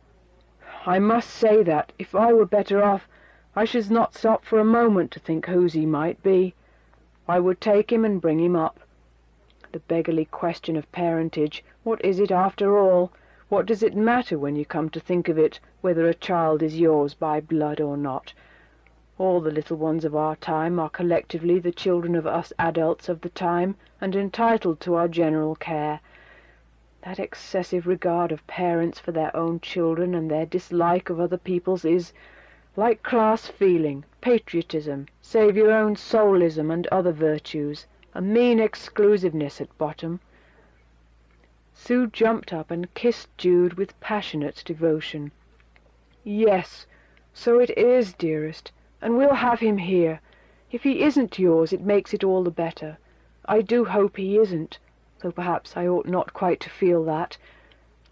Speaker 1: "I must say that, if I were better off, I should not stop for a moment to think whose he might be. I would take him and bring him up. The beggarly question of parentage, what is it after all? What does it matter when you come to think of it, whether a child is yours by blood or not? All the little ones of our time are collectively the children of us adults of the time, and entitled to our general care. That excessive regard of parents for their own children and their dislike of other people's is, like class feeling, patriotism, save your own soulism and other virtues, a mean exclusiveness at bottom." Sue jumped up and kissed Jude with passionate devotion. "Yes, so it is, dearest, and we'll have him here. If he isn't yours, it makes it all the better. I do hope he isn't, though perhaps I ought not quite to feel that.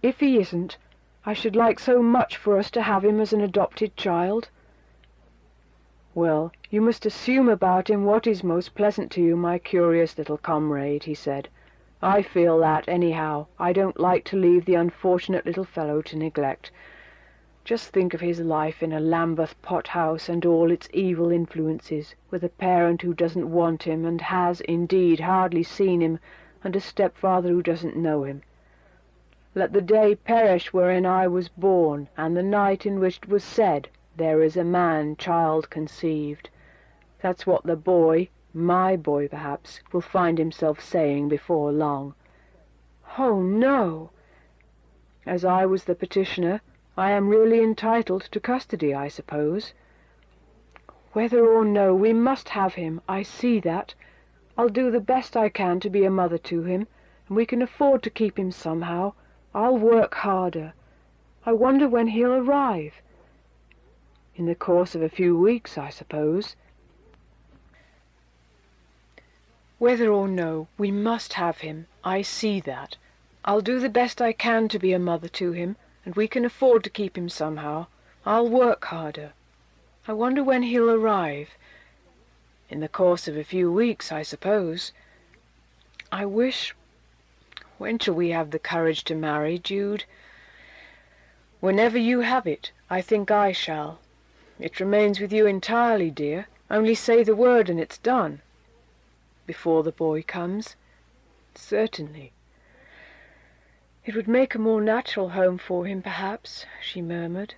Speaker 1: If he isn't, I should like so much for us to have him as an adopted child." "Well, you must assume about him what is most pleasant to you, my curious little comrade," he said. "I feel that, anyhow. I don't like to leave the unfortunate little fellow to neglect. Just think of his life in a Lambeth pot-house and all its evil influences, with a parent who doesn't want him, and has, indeed, hardly seen him, and a stepfather who doesn't know him. Let the day perish wherein I was born, and the night in which it was said, 'There is a man-child conceived.' That's what the boy, my boy perhaps, will find himself saying before long." "Oh, no!" "As I was the petitioner, I am really entitled to custody, I suppose." "Whether or no, we must have him. I see that. I'll do the best I can to be a mother to him, and we can afford to keep him somehow. I'll work harder. I wonder when he'll arrive." "In the course of a few weeks, I suppose." "Whether or no, we must have him. I see that. I'll do the best I can to be a mother to him, and we can afford to keep him somehow. I'll work harder. I wonder when he'll arrive." "In the course of a few weeks, I suppose." "I wish... When shall we have the courage to marry, Jude?" "Whenever you have it. I think I shall. It remains with you entirely, dear. Only say the word and it's done." "Before the boy comes?" "Certainly." "It would make a more natural home for him, perhaps," she murmured.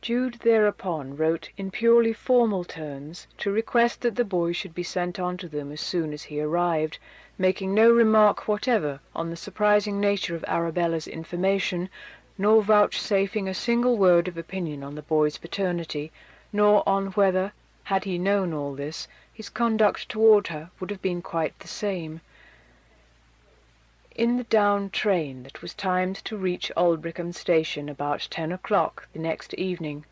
Speaker 1: Jude thereupon wrote in purely formal terms to request that the boy should be sent on to them as soon as he arrived, making no remark whatever on the surprising nature of Arabella's information, nor vouchsafing a single word of opinion on the boy's paternity, nor on whether, had he known all this, his conduct toward her would have been quite the same. In the down train that was timed to reach Aldbrickham station about 10 o'clock the next evening,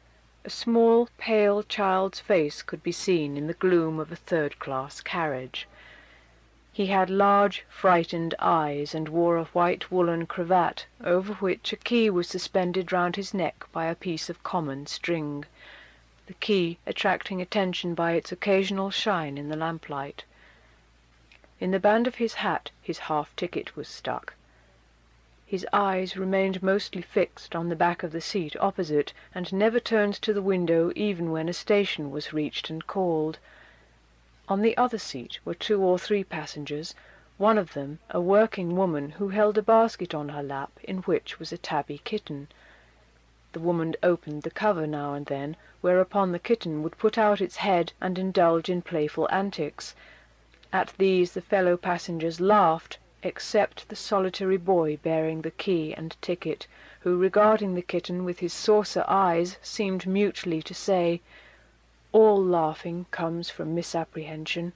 Speaker 1: a small, pale child's face could be seen in the gloom of a third-class carriage. He had large, frightened eyes, and wore a white woolen cravat, over which a key was suspended round his neck by a piece of common string, the key attracting attention by its occasional shine in the lamplight. In the band of his hat his half-ticket was stuck. His eyes remained mostly fixed on the back of the seat opposite, and never turned to the window even when a station was reached and called. On the other seat were 2 or 3 passengers, one of them a working woman who held a basket on her lap in which was a tabby kitten. The woman opened the cover now and then, whereupon the kitten would put out its head and indulge in playful antics. At these the fellow passengers laughed, except the solitary boy bearing the key and ticket, who, regarding the kitten with his saucer eyes, seemed mutely to say, "All laughing comes from misapprehension.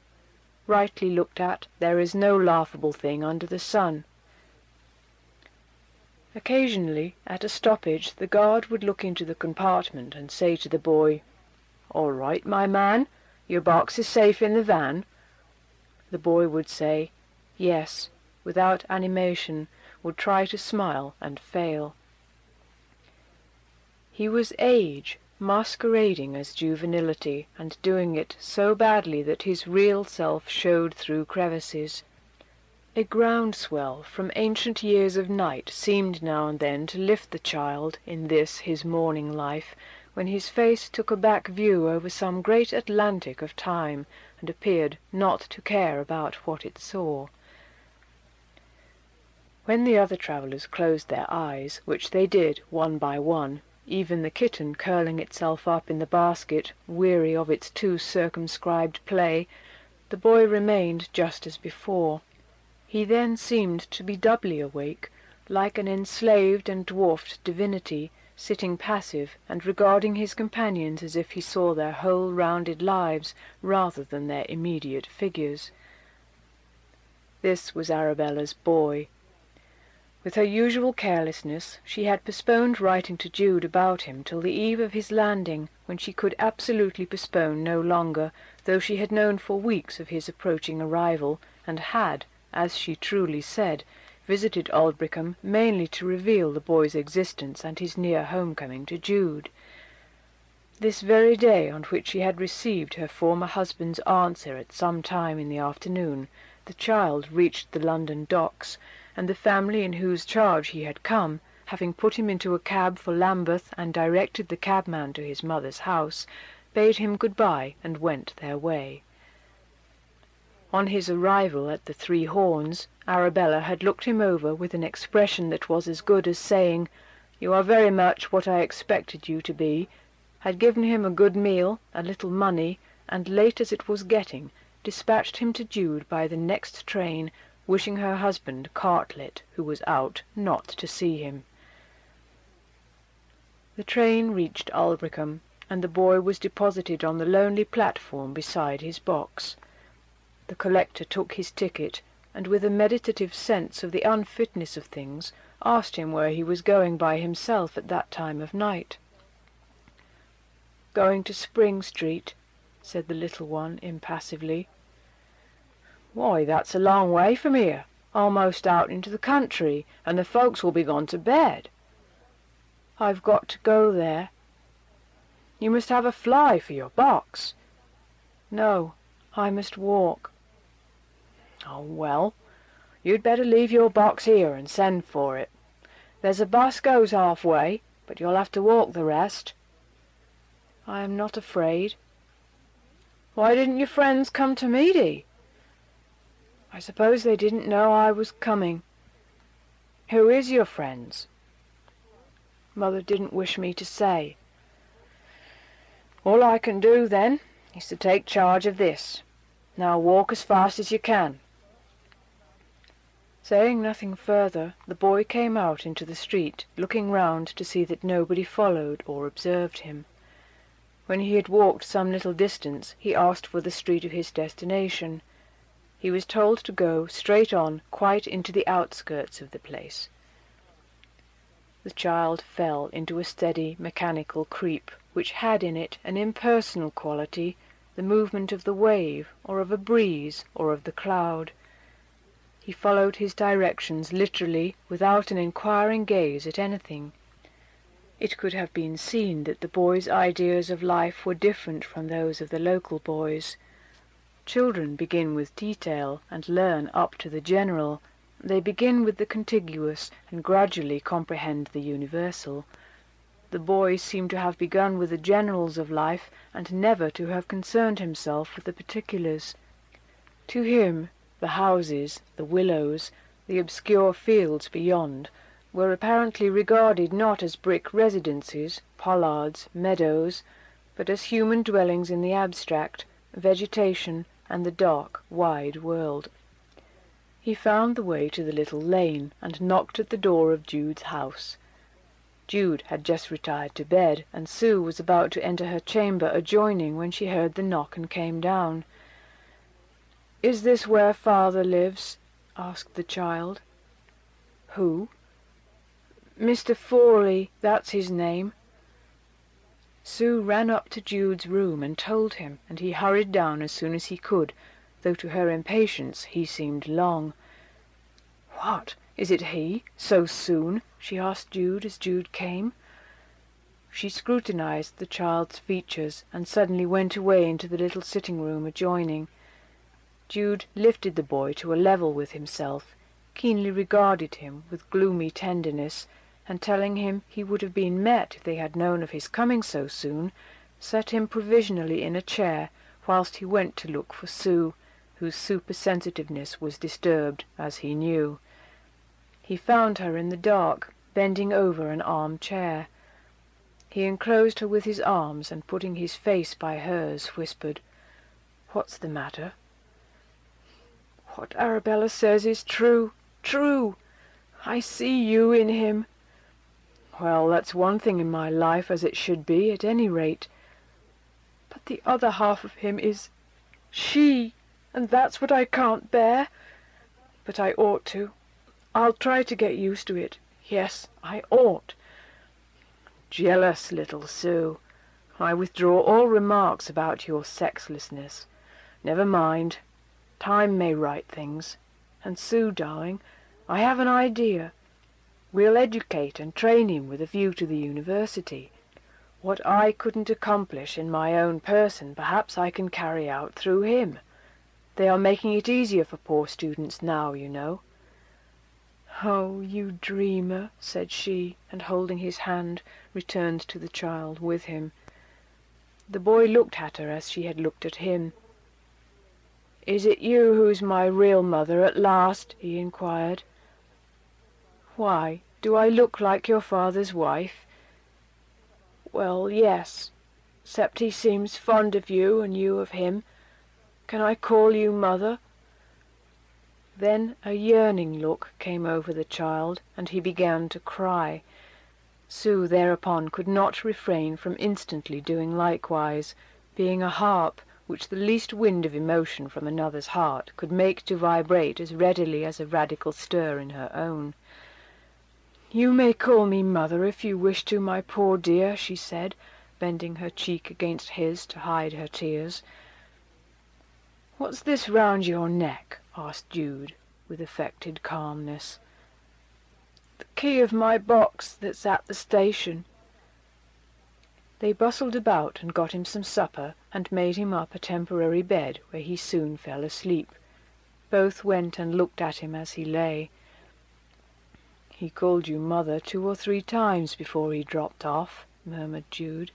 Speaker 1: Rightly looked at, there is no laughable thing under the sun." Occasionally, at a stoppage, the guard would look into the compartment and say to the boy, "All right, my man, your box is safe in the van?" The boy would say, "Yes," without animation, would try to smile and fail. He was age, masquerading as juvenility, and doing it so badly that his real self showed through crevices. A groundswell from ancient years of night seemed now and then to lift the child in this his morning life, when his face took a back view over some great Atlantic of time, and appeared not to care about what it saw. When the other travellers closed their eyes, which they did one by one, even the kitten curling itself up in the basket, weary of its too circumscribed play, the boy remained just as before. He then seemed to be doubly awake, like an enslaved and dwarfed divinity, sitting passive and regarding his companions as if he saw their whole rounded lives rather than their immediate figures. This was Arabella's boy. With her usual carelessness, she had postponed writing to Jude about him till the eve of his landing, when she could absolutely postpone no longer, though she had known for weeks of his approaching arrival, and had, as she truly said, visited Aldbrickham mainly to reveal the boy's existence and his near homecoming to Jude. This very day on which she had received her former husband's answer at some time in the afternoon, the child reached the London docks, and the family in whose charge he had come, having put him into a cab for Lambeth and directed the cabman to his mother's house, bade him good-bye and went their way. On his arrival at the Three Horns, Arabella had looked him over with an expression that was as good as saying, "You are very much what I expected you to be," had given him a good meal, a little money, and, late as it was getting, dispatched him to Jude by the next train, wishing her husband, Cartlett, who was out, not to see him. The train reached Aldbrickham, and the boy was deposited on the lonely platform beside his box. The collector took his ticket, and with a meditative sense of the unfitness of things, asked him where he was going by himself at that time of night. "Going to Spring Street," said the little one impassively. "Why, that's a long way from here, almost out into the country, and the folks will be gone to bed." "I've got to go there." "You must have a fly for your box." "No, I must walk." "Oh, well, you'd better leave your box here and send for it. There's a bus goes half-way, but you'll have to walk the rest." "I am not afraid." "Why didn't your friends come to meet 'ee?" "I suppose they didn't know I was coming." "Who is your friends?" "Mother didn't wish me to say." "All I can do, then, is to take charge of this. Now walk as fast as you can." Saying nothing further, the boy came out into the street, looking round to see that nobody followed or observed him. When he had walked some little distance, he asked for the street of his destination. He was told to go straight on, quite into the outskirts of the place. The child fell into a steady, mechanical creep, which had in it an impersonal quality, the movement of the wave, or of a breeze, or of the cloud. He followed his directions literally, without an inquiring gaze at anything. It could have been seen that the boy's ideas of life were different from those of the local boys. Children begin with detail, and learn up to the general. They begin with the contiguous, and gradually comprehend the universal. The boy seemed to have begun with the generals of life, and never to have concerned himself with the particulars. To him, the houses, the willows, the obscure fields beyond, were apparently regarded not as brick residences, pollards, meadows, but as human dwellings in the abstract, vegetation, and the dark, wide world. He found the way to the little lane, and knocked at the door of Jude's house. Jude had just retired to bed, and Sue was about to enter her chamber adjoining when she heard the knock and came down. "Is this where father lives?" asked the child. "Who?" "Mr. Forley, that's his name." Sue ran up to Jude's room and told him, and he hurried down as soon as he could, though to her impatience he seemed long. "What, is it he, so soon?" she asked Jude as Jude came. She scrutinized the child's features, and suddenly went away into the little sitting-room adjoining. Jude lifted the boy to a level with himself, keenly regarded him with gloomy tenderness, and telling him he would have been met if they had known of his coming so soon, set him provisionally in a chair, whilst he went to look for Sue, whose supersensitiveness was disturbed, as he knew. He found her in the dark, bending over an arm-chair. He enclosed her with his arms, and putting his face by hers, whispered, "What's the matter?" "What Arabella says is true, true. I see you in him." Well, that's one thing in my life as it should be, at any rate. But the other half of him is she, and that's what I can't bear. But I ought to. I'll try to get used to it. Yes, I ought. Jealous little Sue. I withdraw all remarks about your sexlessness. Never mind. Time may right things. And Sue, darling, I have an idea. We'll educate and train him with a view to the university. What I couldn't accomplish in my own person, perhaps I can carry out through him. They are making it easier for poor students now, you know. Oh, you dreamer, said she, and holding his hand, returned to the child with him. The boy looked at her as she had looked at him. Is it you who's my real mother at last? He inquired. Why, do I look like your father's wife? Well, yes, 'cept he seems fond of you and you of him. Can I call you mother? Then a yearning look came over the child, and he began to cry. Sue thereupon could not refrain from instantly doing likewise, being a harp which the least wind of emotion from another's heart could make to vibrate as readily as a radical stir in her own. You may call me mother if you wish to, my poor dear, she said, bending her cheek against his to hide her tears. What's this round your neck? Asked Jude, with affected calmness. The key of my box that's at the station. They bustled about and got him some supper, and made him up a temporary bed, where he soon fell asleep. Both went and looked at him as he lay. He called you mother 2 or 3 times before he dropped off, murmured Jude.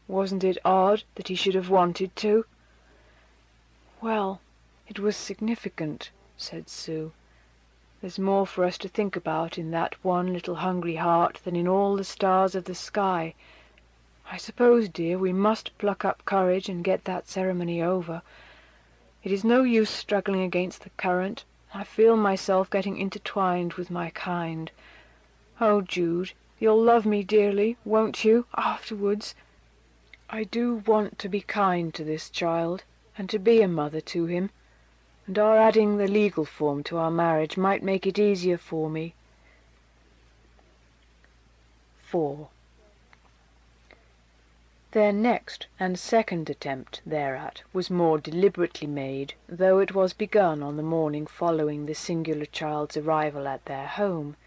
Speaker 1: Wasn't it odd that he should have wanted to? Well, it was significant, said Sue. There's more for us to think about in that one little hungry heart than in all the stars of the sky. I suppose, dear, we must pluck up courage and get that ceremony over. It is no use struggling against the current. I feel myself getting intertwined with my kind. Oh, Jude, you'll love me dearly, won't you, afterwards? I do want to be kind to this child, and to be a mother to him, and our adding the legal form to our marriage might make it easier for me. 4. Their next and second attempt thereat was more deliberately made, though it was begun on the morning following the singular child's arrival at their home.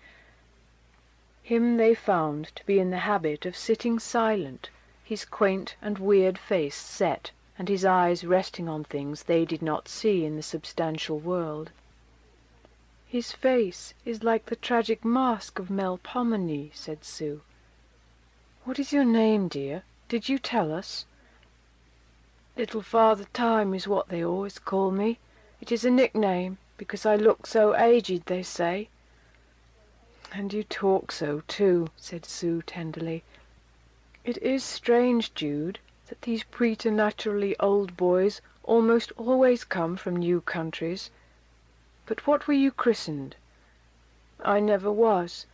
Speaker 1: Him they found to be in the habit of sitting silent, his quaint and weird face set, and his eyes resting on things they did not see in the substantial world. His face is like the tragic mask of Melpomene, said Sue. What is your name, dear? Did you tell us? Little Father Time is what they always call me. It is a nickname, because I look so aged, they say. And you talk so, too, said Sue tenderly. It is strange, Jude, that these preternaturally old boys almost always come from new countries. But what were you christened? I never was.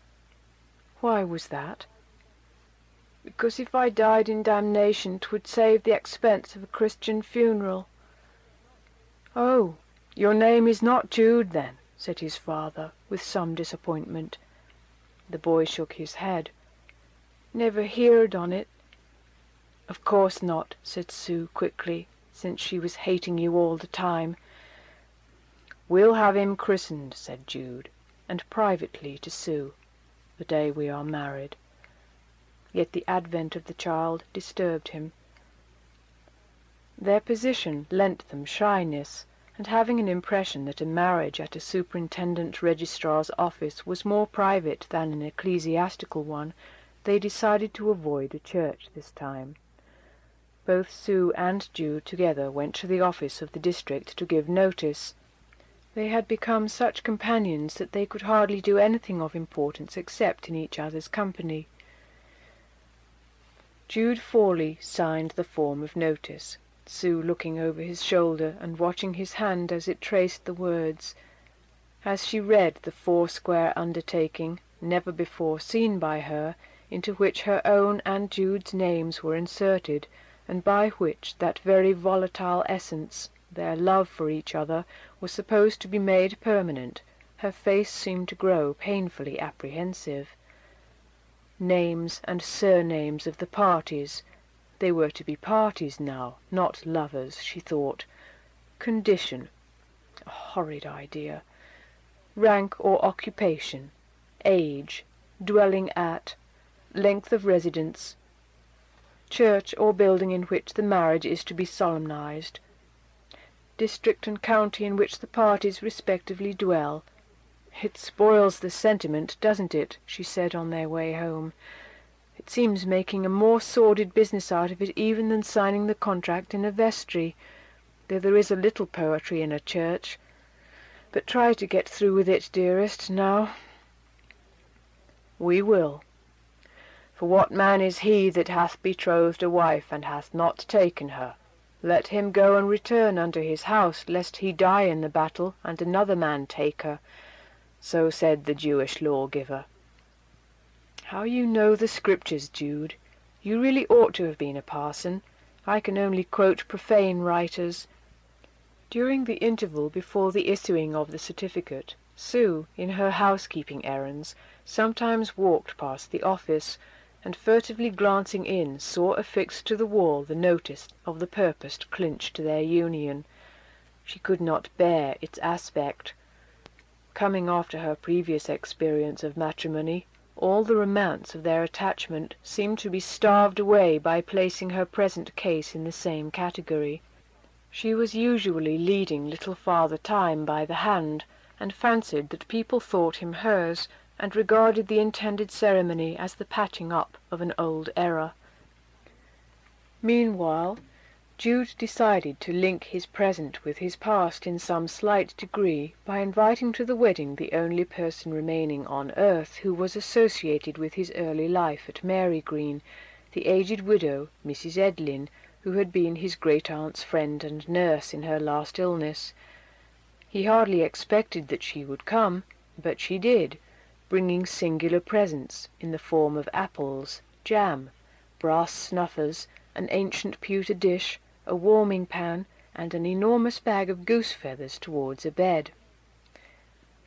Speaker 1: Why was that? Because if I died in damnation 'twould save the expense of a Christian funeral. Oh, your name is not Jude, then, said his father, with some disappointment. The boy shook his head. Never heard on it. Of course not, said Sue quickly, since she was hating you all the time. We'll have him christened, said Jude, and privately to Sue, the day we are married. Yet the advent of the child disturbed him. Their position lent them shyness, and having an impression that a marriage at a superintendent registrar's office was more private than an ecclesiastical one, they decided to avoid a church this time. Both Sue and Jude together went to the office of the district to give notice. They had become such companions that they could hardly do anything of importance except in each other's company. Jude Fawley signed the form of notice, Sue looking over his shoulder and watching his hand as it traced the words. As she read the 4-square undertaking, never before seen by her, into which her own and Jude's names were inserted, and by which that very volatile essence, their love for each other, was supposed to be made permanent, her face seemed to grow painfully apprehensive. Names and surnames of the parties. They were to be parties now, not lovers, she thought. Condition. A horrid idea. Rank or occupation. Age. Dwelling at. Length of residence. Church or building in which the marriage is to be solemnized. District and county in which the parties respectively dwell. "It spoils the sentiment, doesn't it?" she said on their way home. "It seems making a more sordid business out of it even than signing the contract in a vestry, though there is a little poetry in a church. But try to get through with it, dearest, now." "We will. For what man is he that hath betrothed a wife, and hath not taken her? Let him go and return unto his house, lest he die in the battle, and another man take her. So said the Jewish lawgiver." "How you know the Scriptures, Jude! You really ought to have been a parson. I can only quote profane writers." During the interval before the issuing of the certificate, Sue, in her housekeeping errands, sometimes walked past the office, and furtively glancing in, saw affixed to the wall the notice of the purposed clinch to their union. She could not bear its aspect. Coming after her previous experience of matrimony, all the romance of their attachment seemed to be starved away by placing her present case in the same category. She was usually leading little Father Time by the hand, and fancied that people thought him hers, and regarded the intended ceremony as the patching up of an old error. Meanwhile, Jude decided to link his present with his past in some slight degree by inviting to the wedding the only person remaining on earth who was associated with his early life at Marygreen, the aged widow, Mrs. Edlin, who had been his great-aunt's friend and nurse in her last illness. He hardly expected that she would come, but she did, bringing singular presents in the form of apples, jam, brass snuffers, an ancient pewter dish, a warming pan, and an enormous bag of goose feathers towards a bed.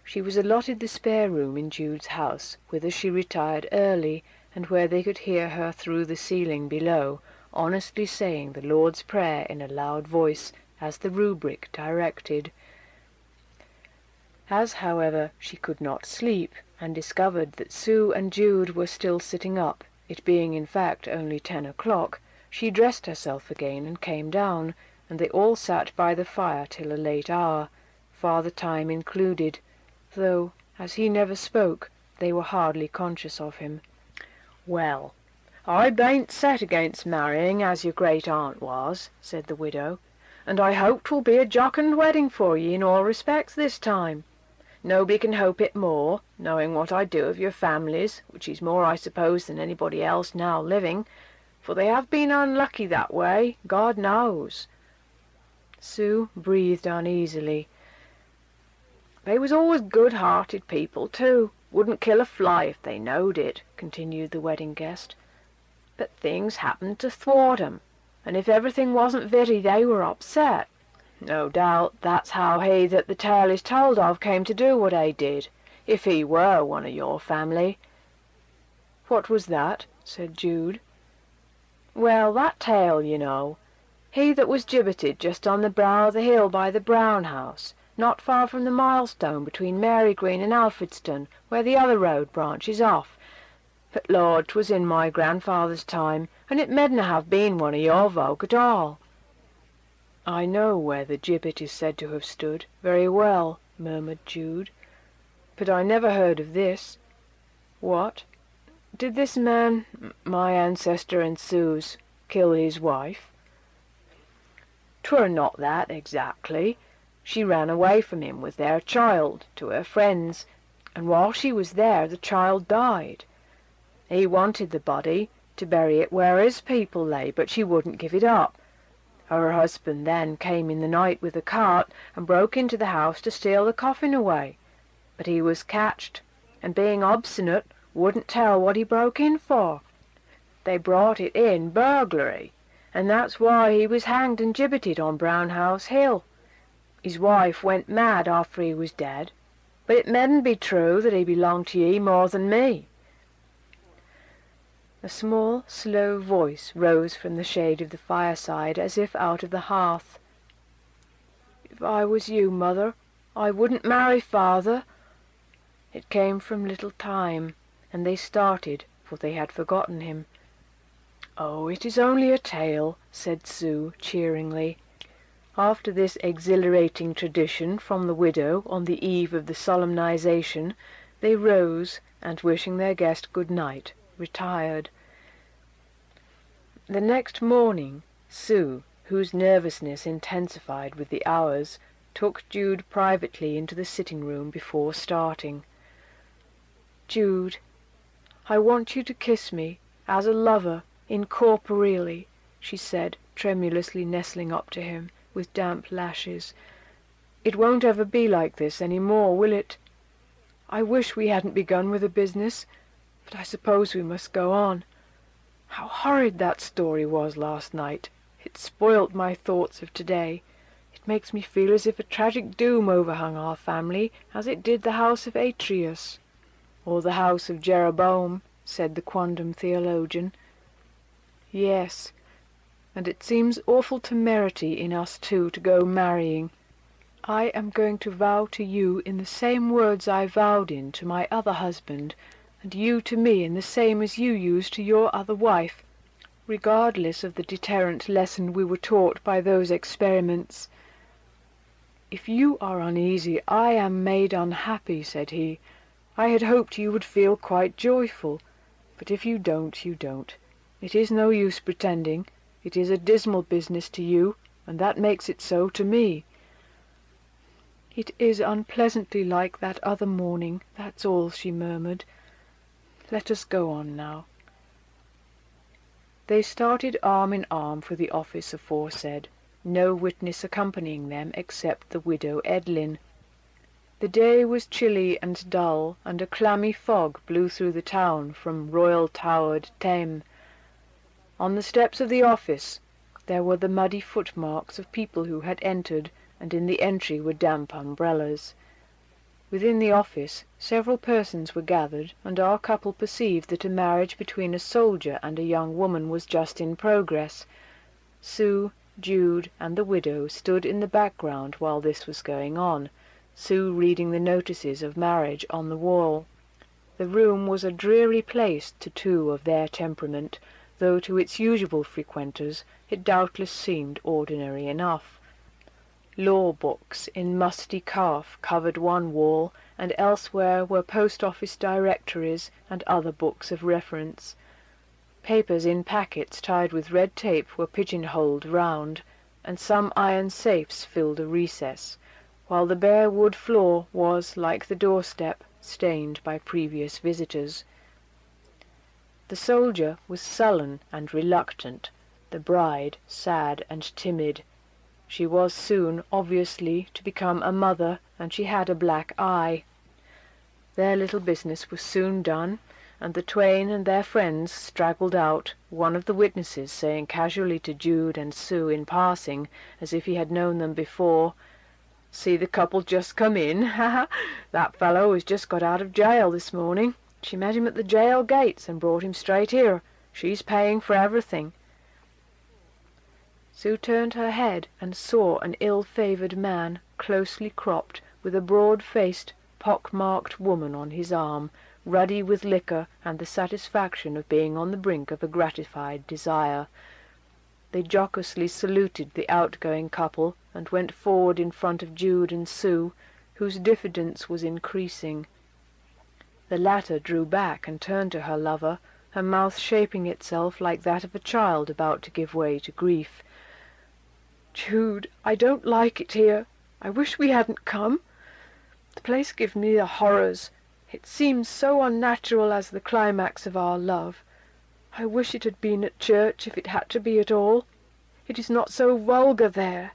Speaker 1: She was allotted the spare room in Jude's house, whither she retired early, and where they could hear her through the ceiling below, honestly saying the Lord's Prayer in a loud voice, as the rubric directed. As, however, she could not sleep, and discovered that Sue and Jude were still sitting up, it being in fact only 10 o'clock, she dressed herself again and came down, and they all sat by the fire till a late hour, Father Time included, though, as he never spoke, they were hardly conscious of him. "Well, I bain't set against marrying as your great-aunt was," said the widow, "and I hope 'twill be a jocund wedding for ye in all respects this time. Nobody can hope it more, knowing what I do of your families, which is more, I suppose, than anybody else now living, for they have been unlucky that way, God knows." Sue breathed uneasily. "They was always good-hearted people, too, wouldn't kill a fly if they knowed it," continued the wedding guest. "But things happened to thwart 'em, and if everything wasn't vitty they were upset. No doubt that's how he that the tale is told of came to do what he did, if he were one of your family." "What was that?" said Jude. "Well, that tale, you know. He that was gibbeted just on the brow of the hill by the Brown House, not far from the milestone between Marygreen and Alfredston, where the other road branches off. But Lord, 'twas in my grandfather's time, and it medna have been one of your folk at all." "I know where the gibbet is said to have stood, very well," murmured Jude, "but I never heard of this. What? Did this man, my ancestor and Sue's, kill his wife?" "'Twere not that exactly. She ran away from him with their child to her friends, and while she was there the child died. He wanted the body, to bury it where his people lay, but she wouldn't give it up. Her husband then came in the night with a cart, and broke into the house to steal the coffin away. But he was catched, and being obstinate, Wouldn't tell what he broke in for. They brought it in burglary, and that's why he was hanged and gibbeted on Brown House Hill. His wife went mad after he was dead, but it medn't be true that he belonged to ye more than me." A small, slow voice rose from the shade of the fireside as if out of the hearth. "If I was you, mother, I wouldn't marry father." It came from little Time, and they started, for they had forgotten him. "Oh, it is only a tale," said Sue cheeringly. After this exhilarating tradition from the widow on the eve of the solemnization, they rose, and wishing their guest good night, retired. The next morning, Sue, whose nervousness intensified with the hours, took Jude privately into the sitting-room before starting. "Jude, I want you to kiss me, as a lover, incorporeally," she said, tremulously nestling up to him, with damp lashes. "It won't ever be like this any more, will it? I wish we hadn't begun with the business, but I suppose we must go on. How horrid that story was last night! It spoilt my thoughts of today. It makes me feel as if a tragic doom overhung our family, as it did the house of Atreus." "Or the house of Jeroboam," said the quondam theologian. "Yes, and it seems awful temerity in us two to go marrying. I am going to vow to you in the same words I vowed in to my other husband, and you to me in the same as you used to your other wife, regardless of the deterrent lesson we were taught by those experiments." "If you are uneasy, I am made unhappy," said he. "I had hoped you would feel quite joyful, but if you don't, you don't. It is no use pretending. It is a dismal business to you, and that makes it so to me." "It is unpleasantly like that other morning, that's all," she murmured. "Let us go on now." They started arm in arm for the office aforesaid, no witness accompanying them except the widow Edlin. The day was chilly and dull, and a clammy fog blew through the town from royal-towered Thame. On the steps of the office there were the muddy footmarks of people who had entered, and in the entry were damp umbrellas. Within the office several persons were gathered, and our couple perceived that a marriage between a soldier and a young woman was just in progress. Sue, Jude, and the widow stood in the background while this was going on, Sue reading the notices of marriage on the wall. The room was a dreary place to two of their temperament, though to its usual frequenters it doubtless seemed ordinary enough. Law books in musty calf covered one wall, and elsewhere were post-office directories and other books of reference. Papers in packets tied with red tape were pigeon-holed round, and some iron safes filled a recess, while the bare wood floor was, like the doorstep, stained by previous visitors. The soldier was sullen and reluctant, the bride sad and timid. She was soon, obviously, to become a mother, and she had a black eye. Their little business was soon done, and the twain and their friends straggled out, one of the witnesses saying casually to Jude and Sue in passing, as if he had known them before, "See the couple just come in, ha! That fellow has just got out of jail this morning. She met him at the jail gates and brought him straight here. She's paying for everything." Sue turned her head and saw an ill-favoured man, closely cropped, with a broad-faced, pock-marked woman on his arm, ruddy with liquor and the satisfaction of being on the brink of a gratified desire. They jocosely saluted the outgoing couple, and went forward in front of Jude and Sue, whose diffidence was increasing. The latter drew back and turned to her lover, her mouth shaping itself like that of a child about to give way to grief. "Jude, I don't like it here. I wish we hadn't come. The place gives me the horrors. It seems so unnatural as the climax of our love. I wish it had been at church, if it had to be at all. It is not so vulgar there."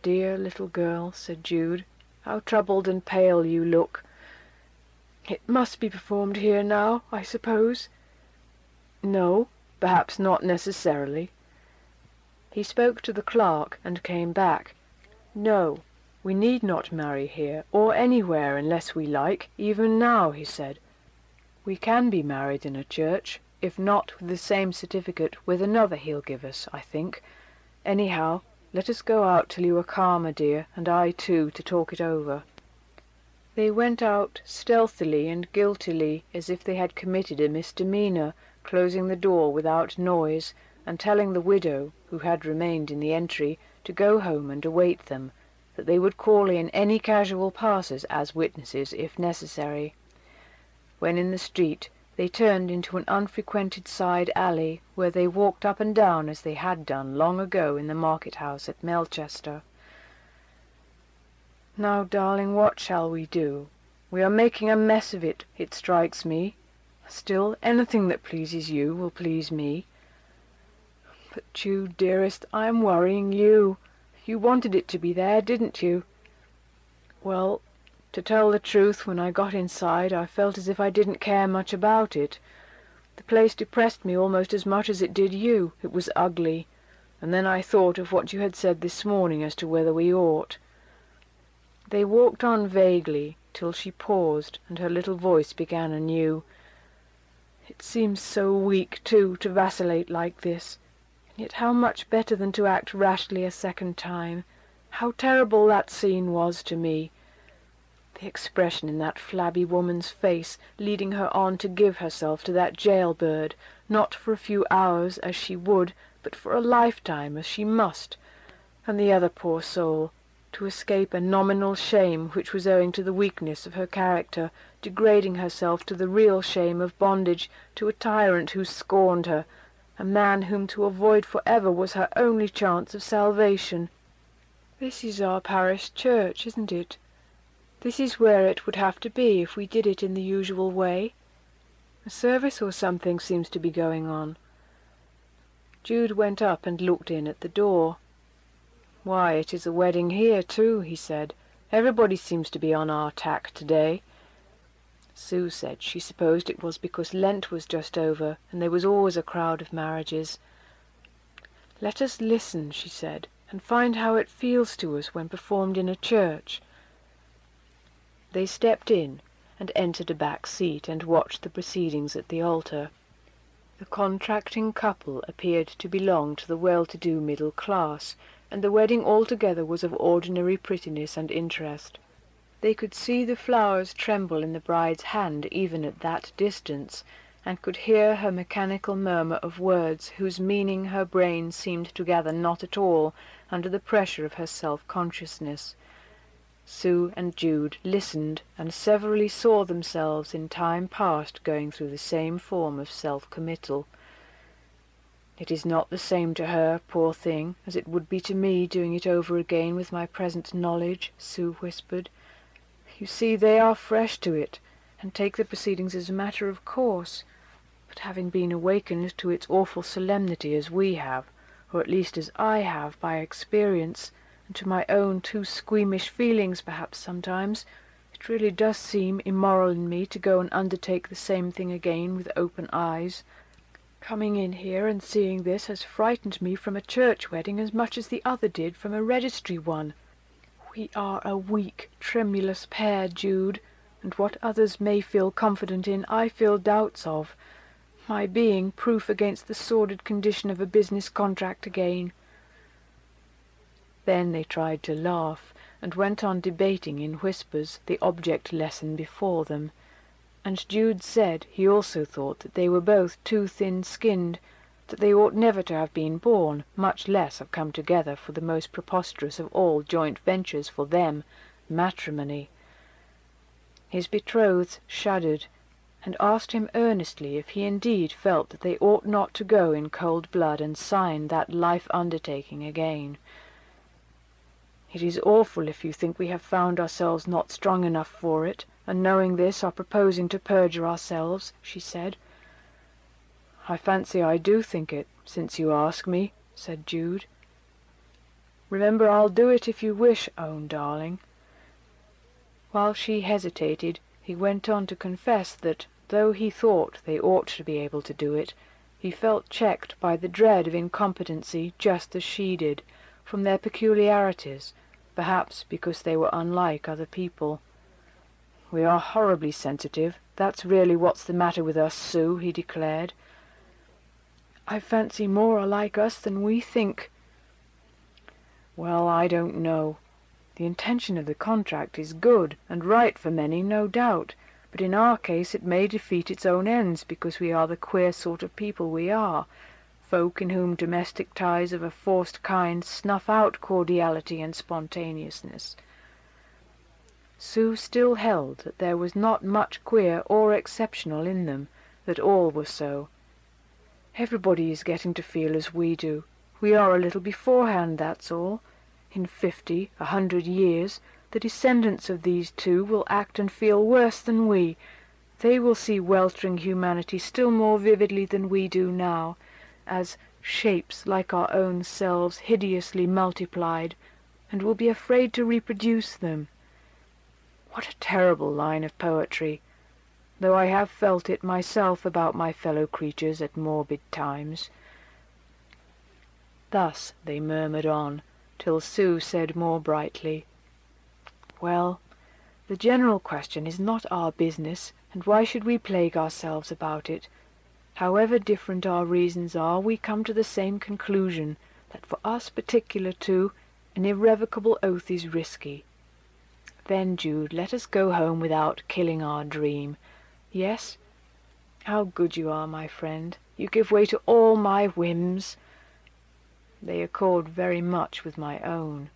Speaker 1: "Dear little girl," said Jude, "how troubled and pale you look. It must be performed here now, I suppose?" "No, perhaps not necessarily." He spoke to the clerk and came back. "No, we need not marry here or anywhere unless we like, even now," he said. "We can be married in a church, if not with the same certificate with another he'll give us, I think. Anyhow, let us go out till you are calmer, dear, and I too, to talk it over." They went out stealthily and guiltily, as if they had committed a misdemeanor, closing the door without noise, and telling the widow, who had remained in the entry, to go home and await them, that they would call in any casual passers as witnesses, if necessary. When in the street, they turned into an unfrequented side alley, where they walked up and down as they had done long ago in the market-house at Melchester. "Now, darling, what shall we do? We are making a mess of it, it strikes me. Still, anything that pleases you will please me." "But, Jude, dearest, I am worrying you. You wanted it to be there, didn't you?" "Well, to tell the truth, when I got inside I felt as if I didn't care much about it. The place depressed me almost as much as it did you. It was ugly. And then I thought of what you had said this morning as to whether we ought." They walked on vaguely, till she paused, and her little voice began anew. "It seems so weak, too, to vacillate like this. And yet how much better than to act rashly a second time. How terrible that scene was to me. The expression in that flabby woman's face, leading her on to give herself to that jail-bird, not for a few hours, as she would, but for a lifetime, as she must. And the other poor soul, to escape a nominal shame which was owing to the weakness of her character, degrading herself to the real shame of bondage to a tyrant who scorned her, a man whom to avoid for ever was her only chance of salvation. This is our parish church, isn't it? This is where it would have to be if we did it in the usual way. A service or something seems to be going on." Jude went up and looked in at the door. "Why, it is a wedding here, too," he said. "Everybody seems to be on our tack today." Sue said she supposed it was because Lent was just over, and there was always a crowd of marriages. "Let us listen," she said, "and find how it feels to us when performed in a church." They stepped in, and entered a back seat, and watched the proceedings at the altar. The contracting couple appeared to belong to the well-to-do middle class, and the wedding altogether was of ordinary prettiness and interest. They could see the flowers tremble in the bride's hand even at that distance, and could hear her mechanical murmur of words whose meaning her brain seemed to gather not at all under the pressure of her self-consciousness. Sue and Jude listened, and severally saw themselves in time past going through the same form of self-committal. "It is not the same to her, poor thing, as it would be to me doing it over again with my present knowledge," Sue whispered. "You see, they are fresh to it, and take the proceedings as a matter of course. But having been awakened to its awful solemnity as we have, or at least as I have by experience, and to my own too squeamish feelings perhaps sometimes, it really does seem immoral in me to go and undertake the same thing again with open eyes. Coming in here and seeing this has frightened me from a church wedding as much as the other did from a registry one. We are a weak, tremulous pair, Jude, and what others may feel confident in, I feel doubts of, my being proof against the sordid condition of a business contract again." Then they tried to laugh, and went on debating in whispers the object lesson before them, and Jude said he also thought that they were both too thin-skinned, that they ought never to have been born, much less have come together for the most preposterous of all joint ventures for them, matrimony. His betrothed shuddered, and asked him earnestly if he indeed felt that they ought not to go in cold blood and sign that life undertaking again. "It is awful if you think we have found ourselves not strong enough for it, and knowing this are proposing to perjure ourselves," she said. "I fancy I do think it, since you ask me," said Jude. "Remember, I'll do it if you wish, own darling." While she hesitated, He went on to confess that, though he thought they ought to be able to do it, he felt checked by the dread of incompetency just as she did, from their peculiarities, perhaps because they were unlike other people. "We are horribly sensitive. That's really what's the matter with us, Sue," he declared. "I fancy more are like us than we think." "Well, I don't know. The intention of the contract is good and right for many, no doubt, but in our case it may defeat its own ends because we are the queer sort of people we are, folk in whom domestic ties of a forced kind snuff out cordiality and spontaneousness." Sue still held that there was not much queer or exceptional in them, that all were so. "Everybody is getting to feel as we do. We are a little beforehand, that's all. In 50, 100 years, the descendants of these two will act and feel worse than we. They will see weltering humanity still more vividly than we do now, as shapes like our own selves hideously multiplied, and will be afraid to reproduce them." What a terrible line of poetry, though I have felt it myself about my fellow creatures at morbid times. Thus they murmured on, till Sue said more brightly, "Well, the general question is not our business, and why should we plague ourselves about it? However different our reasons are, we come to the same conclusion, that for us particular two, an irrevocable oath is risky. Then, Jude, let us go home without killing our dream. Yes? How good you are, my friend. You give way to all my whims. They accord very much with my own."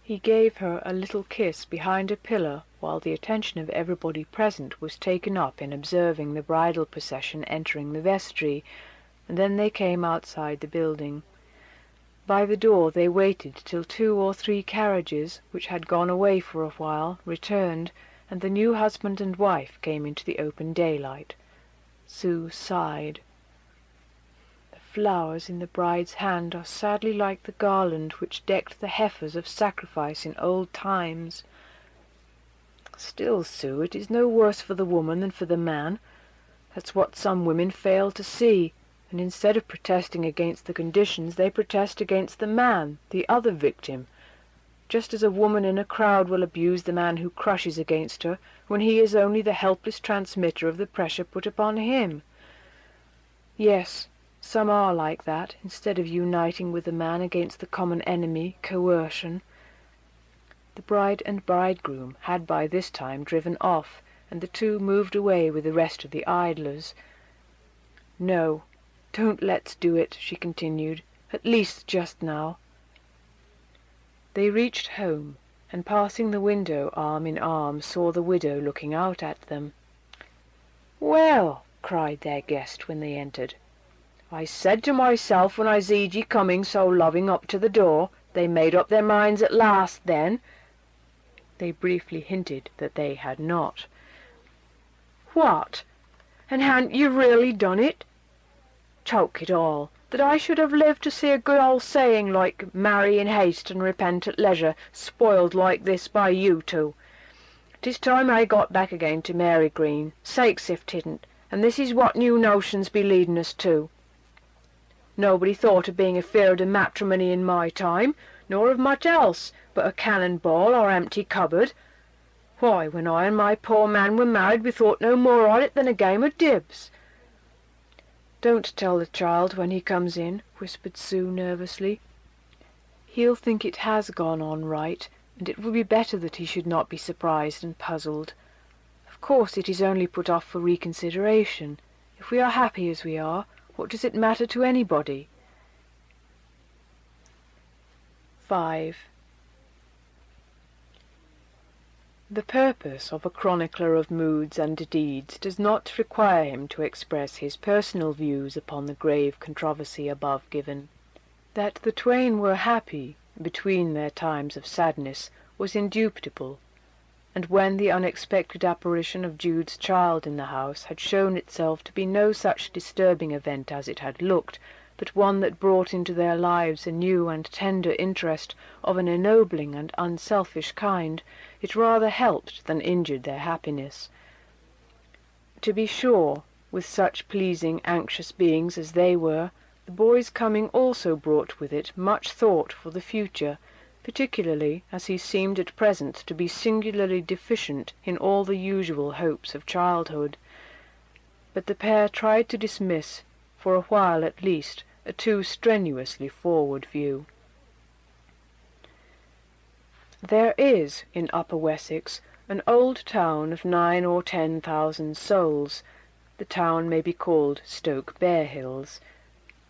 Speaker 1: He gave her a little kiss behind a pillar, while the attention of everybody present was taken up in observing the bridal procession entering the vestry, and then they came outside the building. By the door they waited till 2 or 3 carriages, which had gone away for a while, returned, and the new husband and wife came into the open daylight. Sue sighed. The flowers in the bride's hand are sadly like the garland which decked the heifers of sacrifice in old times. Still, Sue, it is no worse for the woman than for the man. That's what some women fail to see, and instead of protesting against the conditions, they protest against the man, the other victim, just as a woman in a crowd will abuse the man who crushes against her, when he is only the helpless transmitter of the pressure put upon him. Yes, some are like that, instead of uniting with the man against the common enemy, coercion. The bride and bridegroom had by this time driven off, and the two moved away with the rest of the idlers. "No, don't let's do it," she continued, "at least just now." They reached home, and passing the window arm in arm saw the widow looking out at them. "Well," cried their guest when they entered, "I said to myself when I seed ye coming so loving up to the door, they made up their minds at last then." They briefly hinted that they had not. "What? And hadn't you really done it? Choke it all, that I should have lived to see a good old saying like 'marry in haste and repent at leisure' spoiled like this by you two. 'Tis time I got back again to Mary Green, sakes if 'tidn't, and this is what new notions be leading us to. Nobody thought of being afeard of matrimony in my time, nor of much else but a cannon ball or empty cupboard. Why, when I and my poor man were married, we thought no more on it than a game of dibs." "Don't tell the child when he comes in," whispered Sue nervously. "He'll think it has gone on right, and it will be better that he should not be surprised and puzzled. Of course it is only put off for reconsideration. If we are happy as we are, what does it matter to anybody?" 5. The purpose of a chronicler of moods and deeds does not require him to express his personal views upon the grave controversy above given. That the twain were happy between their times of sadness was indubitable, and when the unexpected apparition of Jude's child in the house had shown itself to be no such disturbing event as it had looked, but one that brought into their lives a new and tender interest of an ennobling and unselfish kind, it rather helped than injured their happiness. To be sure, with such pleasing, anxious beings as they were, the boy's coming also brought with it much thought for the future, particularly as he seemed at present to be singularly deficient in all the usual hopes of childhood. But the pair tried to dismiss, for a while at least, a too strenuously forward view. There is, in Upper Wessex, an old town of 9 or 10,000 souls. The town may be called Stoke Barehills.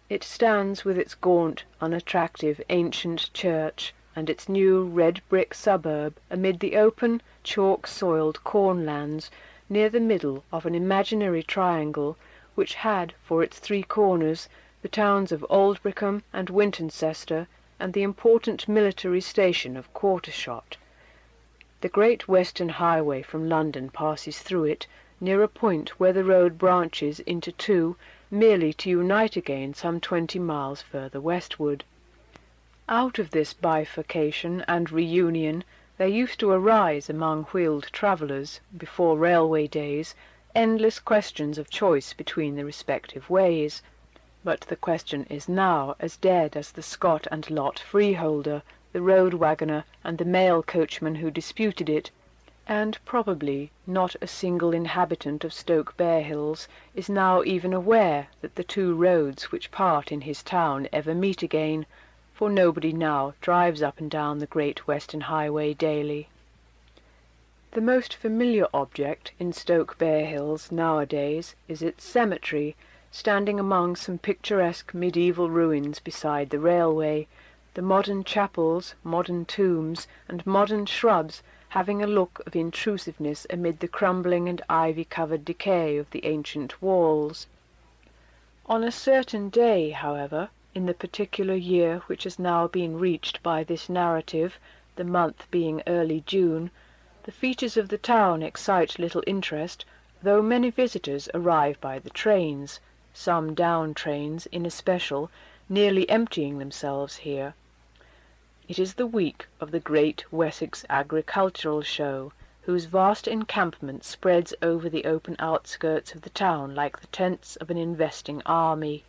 Speaker 1: It stands with its gaunt, unattractive, ancient church, and its new red-brick suburb amid the open, chalk-soiled cornlands, near the middle of an imaginary triangle, which had for its 3 corners the towns of Aldbrickham and Wintoncester, and the important military station of Quartershot. The Great Western Highway from London passes through it, near a point where the road branches into 2, merely to unite again some 20 miles further westward. Out of this bifurcation and reunion there used to arise among wheeled travellers, before railway days, endless questions of choice between the respective ways. But the question is now as dead as the Scot and Lot freeholder, the road waggoner, and the mail coachman who disputed it, and probably not a single inhabitant of Stoke Barehills is now even aware that the 2 roads which part in his town ever meet again, for nobody now drives up and down the Great Western Highway daily. The most familiar object in Stoke Barehills nowadays is its cemetery, standing among some picturesque medieval ruins beside the railway, the modern chapels, modern tombs, and modern shrubs having a look of intrusiveness amid the crumbling and ivy-covered decay of the ancient walls. On a certain day, however, in the particular year which has now been reached by this narrative, the month being early June, the features of the town excite little interest, though many visitors arrive by the trains, some down trains in especial, nearly emptying themselves here. It is the week of the Great Wessex Agricultural Show, whose vast encampment spreads over the open outskirts of the town like the tents of an investing army.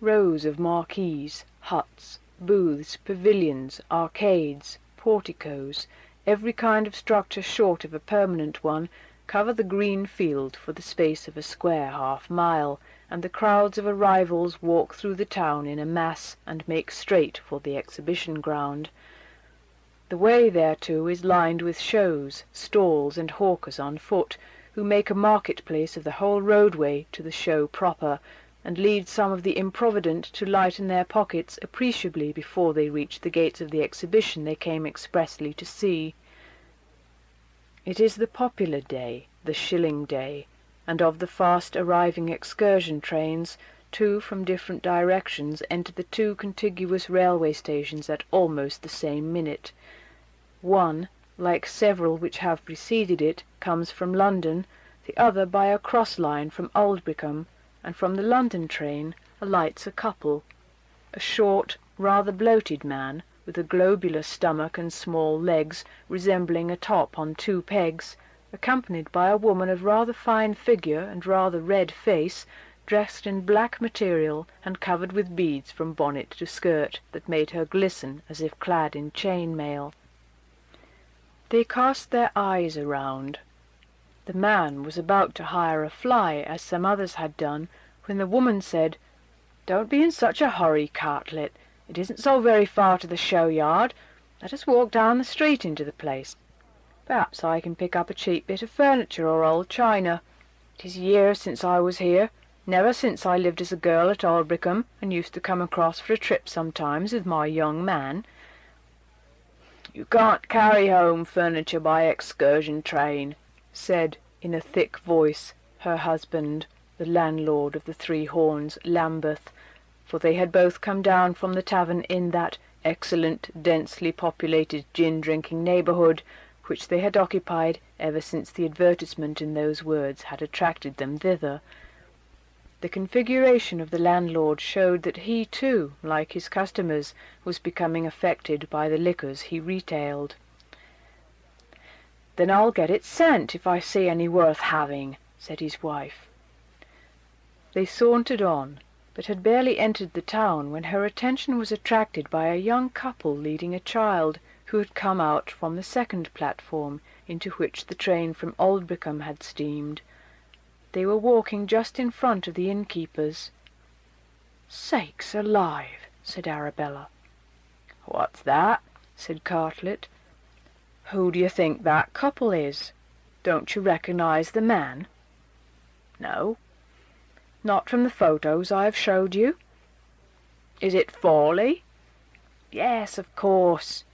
Speaker 1: Rows of marquees, huts, booths, pavilions, arcades, porticos, every kind of structure short of a permanent one, cover the green field for the space of a square half-mile, and the crowds of arrivals walk through the town in a mass and make straight for the exhibition ground. The way thereto is lined with shows, stalls, and hawkers on foot, who make a market-place of the whole roadway to the show proper, and lead some of the improvident to lighten their pockets appreciably before they reach the gates of the exhibition they came expressly to see. It is the popular day, the shilling day, and of the fast-arriving excursion trains, 2 from different directions enter the 2 contiguous railway stations at almost the same minute. One, like several which have preceded it, comes from London, the other by a cross-line from Aldbrickham, and from the London train alights a couple, a short, rather bloated man, with a globular stomach and small legs resembling a top on 2 pegs, accompanied by a woman of rather fine figure and rather red face, dressed in black material and covered with beads from bonnet to skirt that made her glisten as if clad in chain-mail. They cast their eyes around. The man was about to hire a fly, as some others had done, when the woman said, "Don't be in such a hurry, Cartlet. It isn't so very far to the show-yard. Let us walk down the street into the place. Perhaps I can pick up a cheap bit of furniture or old china. It is years since I was here, never since I lived as a girl at Aldbrickham, and used to come across for a trip sometimes with my young man." "You can't carry home furniture by excursion train," said, in a thick voice, her husband, the landlord of the 3 Horns, Lambeth, for they had both come down from the tavern in that excellent, densely populated gin-drinking neighbourhood which they had occupied ever since the advertisement in those words had attracted them thither. The configuration of the landlord showed that he too, like his customers, was becoming affected by the liquors he retailed. "Then I'll get it sent if I see any worth having," said his wife. They sauntered on, but had barely entered the town when her attention was attracted by a young couple leading a child, who had come out from the second platform, into which the train from Aldbrickham had steamed. They were walking just in front of the innkeeper's. "Sakes alive!" said Arabella. "What's that?" said Cartlett. "Who do you think that couple is? Don't you recognize the man?" "No." "Not from the photos I have showed you?" "Is it Fawley?" "Yes, of course."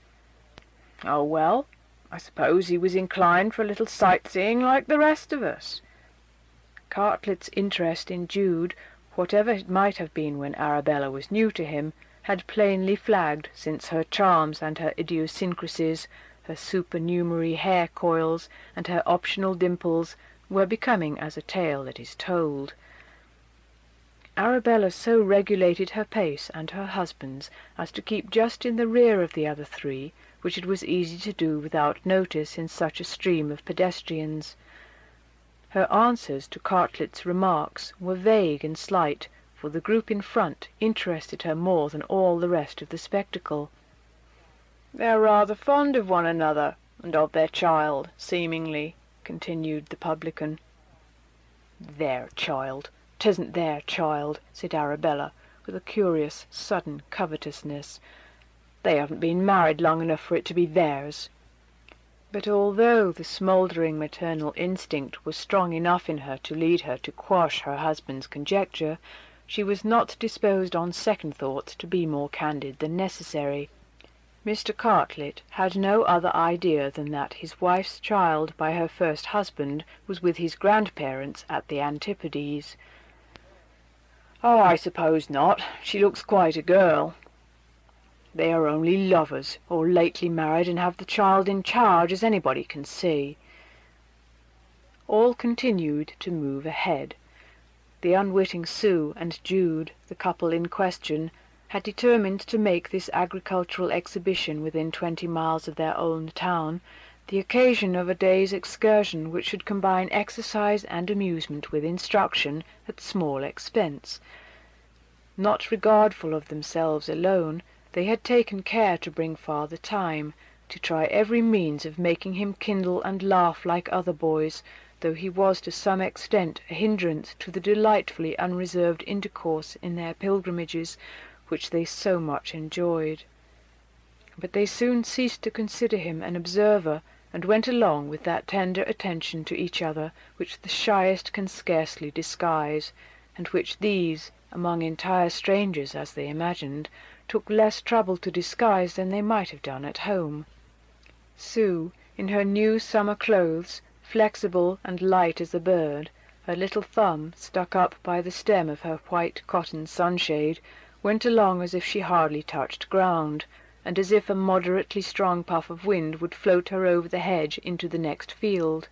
Speaker 1: "Oh, well, I suppose he was inclined for a little sightseeing like the rest of us." Cartlett's interest in Jude, whatever it might have been when Arabella was new to him, had plainly flagged since her charms and her idiosyncrasies, her supernumerary hair coils and her optional dimples, were becoming as a tale that is told. Arabella so regulated her pace and her husband's as to keep just in the rear of the other three, which it was easy to do without notice in such a stream of pedestrians. Her answers to Cartlett's remarks were vague and slight, for the group in front interested her more than all the rest of the spectacle. "They're rather fond of one another, and of their child, seemingly," continued the publican. "Their child! 'Tisn't their child," said Arabella, with a curious, sudden covetousness. "They haven't been married long enough for it to be theirs." But although the smouldering maternal instinct was strong enough in her to lead her to quash her husband's conjecture, she was not disposed on second thoughts to be more candid than necessary. Mr. Cartlett had no other idea than that his wife's child by her first husband was with his grandparents at the Antipodes. "Oh, I suppose not. She looks quite a girl." "They are only lovers, or lately married, and have the child in charge, as anybody can see." All continued to move ahead. The unwitting Sue and Jude, the couple in question, had determined to make this agricultural exhibition within 20 miles of their own town the occasion of a day's excursion which should combine exercise and amusement with instruction at small expense. Not regardful of themselves alone, they had taken care to bring Father Time, to try every means of making him kindle and laugh like other boys, though he was to some extent a hindrance to the delightfully unreserved intercourse in their pilgrimages which they so much enjoyed. But they soon ceased to consider him an observer, and went along with that tender attention to each other which the shyest can scarcely disguise, and which these, among entire strangers as they imagined, took less trouble to disguise than they might have done at home. Sue, in her new summer clothes, flexible and light as a bird, her little thumb stuck up by the stem of her white cotton sunshade, went along as if she hardly touched ground, and as if a moderately strong puff of wind would float her over the hedge into the next field.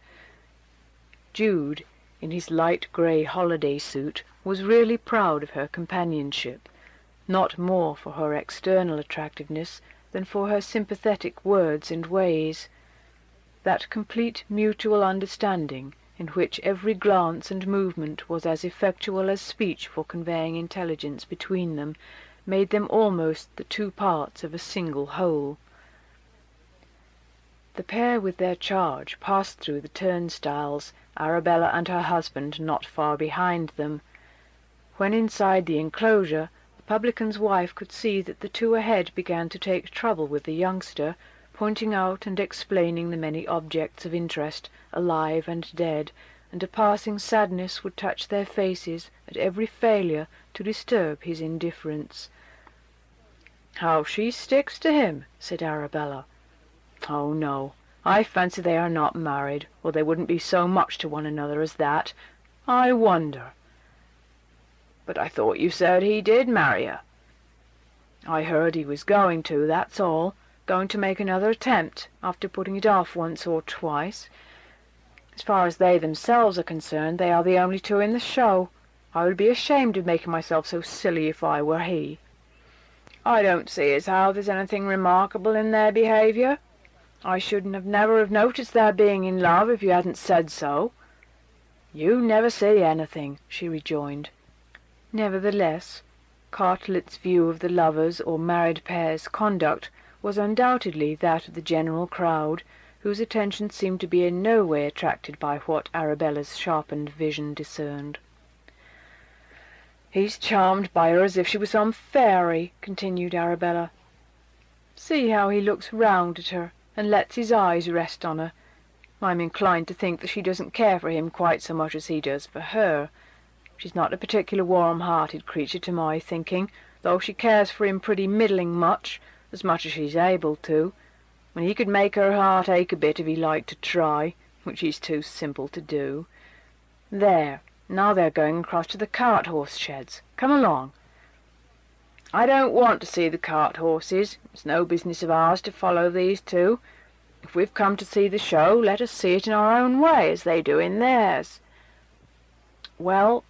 Speaker 1: Jude, in his light grey holiday suit, was really proud of her companionship, not more for her external attractiveness than for her sympathetic words and ways. That complete mutual understanding, in which every glance and movement was as effectual as speech for conveying intelligence between them, made them almost the two parts of a single whole. The pair with their charge passed through the turnstiles, Arabella and her husband not far behind them. When inside the enclosure, the publican's wife could see that the two ahead began to take trouble with the youngster, pointing out and explaining the many objects of interest, alive and dead, and a passing sadness would touch their faces at every failure to disturb his indifference. "How she sticks to him," said Arabella. "Oh, no, I fancy they are not married, or they wouldn't be so much to one another as that. I wonder." "But I thought you said he did marry her." "I heard he was going to, that's all. Going to make another attempt, after putting it off once or twice. As far as they themselves are concerned, they are the only two in the show. I would be ashamed of making myself so silly if I were he. I don't see as how there's anything remarkable in their behaviour. I shouldn't have never have noticed their being in love if you hadn't said so. You never see anything, she rejoined. Nevertheless, Cartlet's view of the lovers' or married pair's conduct was undoubtedly that of the general crowd, whose attention seemed to be in no way attracted by what Arabella's sharpened vision discerned. "He's charmed by her as if she was some fairy," continued Arabella. "See how he looks round at her, and lets his eyes rest on her. I'm inclined to think that she doesn't care for him quite so much as he does for her. She's not a particular warm-hearted creature to my thinking, though she cares for him pretty middling much as she's able to, when he could make her heart ache a bit if he liked to try, which he's too simple to do. There, now they're going across to the cart-horse sheds. Come along." "I don't want to see the cart-horses. It's no business of ours to follow these two. If we've come to see the show, let us see it in our own way, as they do in theirs." "Well,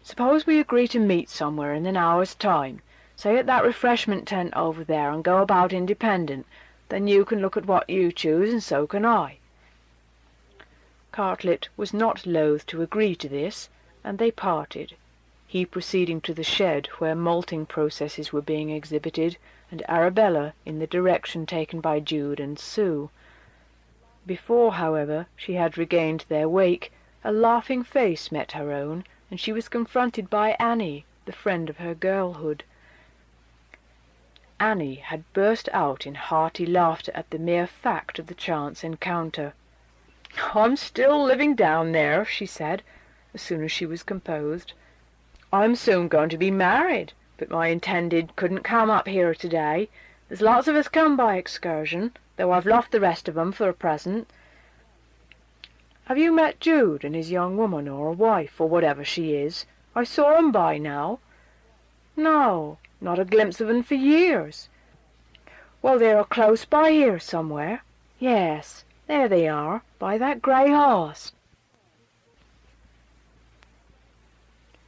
Speaker 1: suppose we agree to meet somewhere in an hour's time, say at that refreshment tent over there, and go about independent. Then you can look at what you choose, and so can I." Cartlet was not loath to agree to this, and they parted, he proceeding to the shed where malting processes were being exhibited, and Arabella in the direction taken by Jude and Sue. Before, however, she had regained their wake, a laughing face met her own, and she was confronted by Annie, the friend of her girlhood. Annie had burst out in hearty laughter at the mere fact of the chance encounter. "I'm still living down there," she said, as soon as she was composed. "I'm soon going to be married, but my intended couldn't come up here today. There's lots of us come by excursion, though I've left the rest of 'em for the present. Have you met Jude and his young woman, or wife, or whatever she is? I saw 'em by now." "No, not a glimpse of 'em for years." "Well, they're close by here somewhere. Yes, there they are, by that grey horse.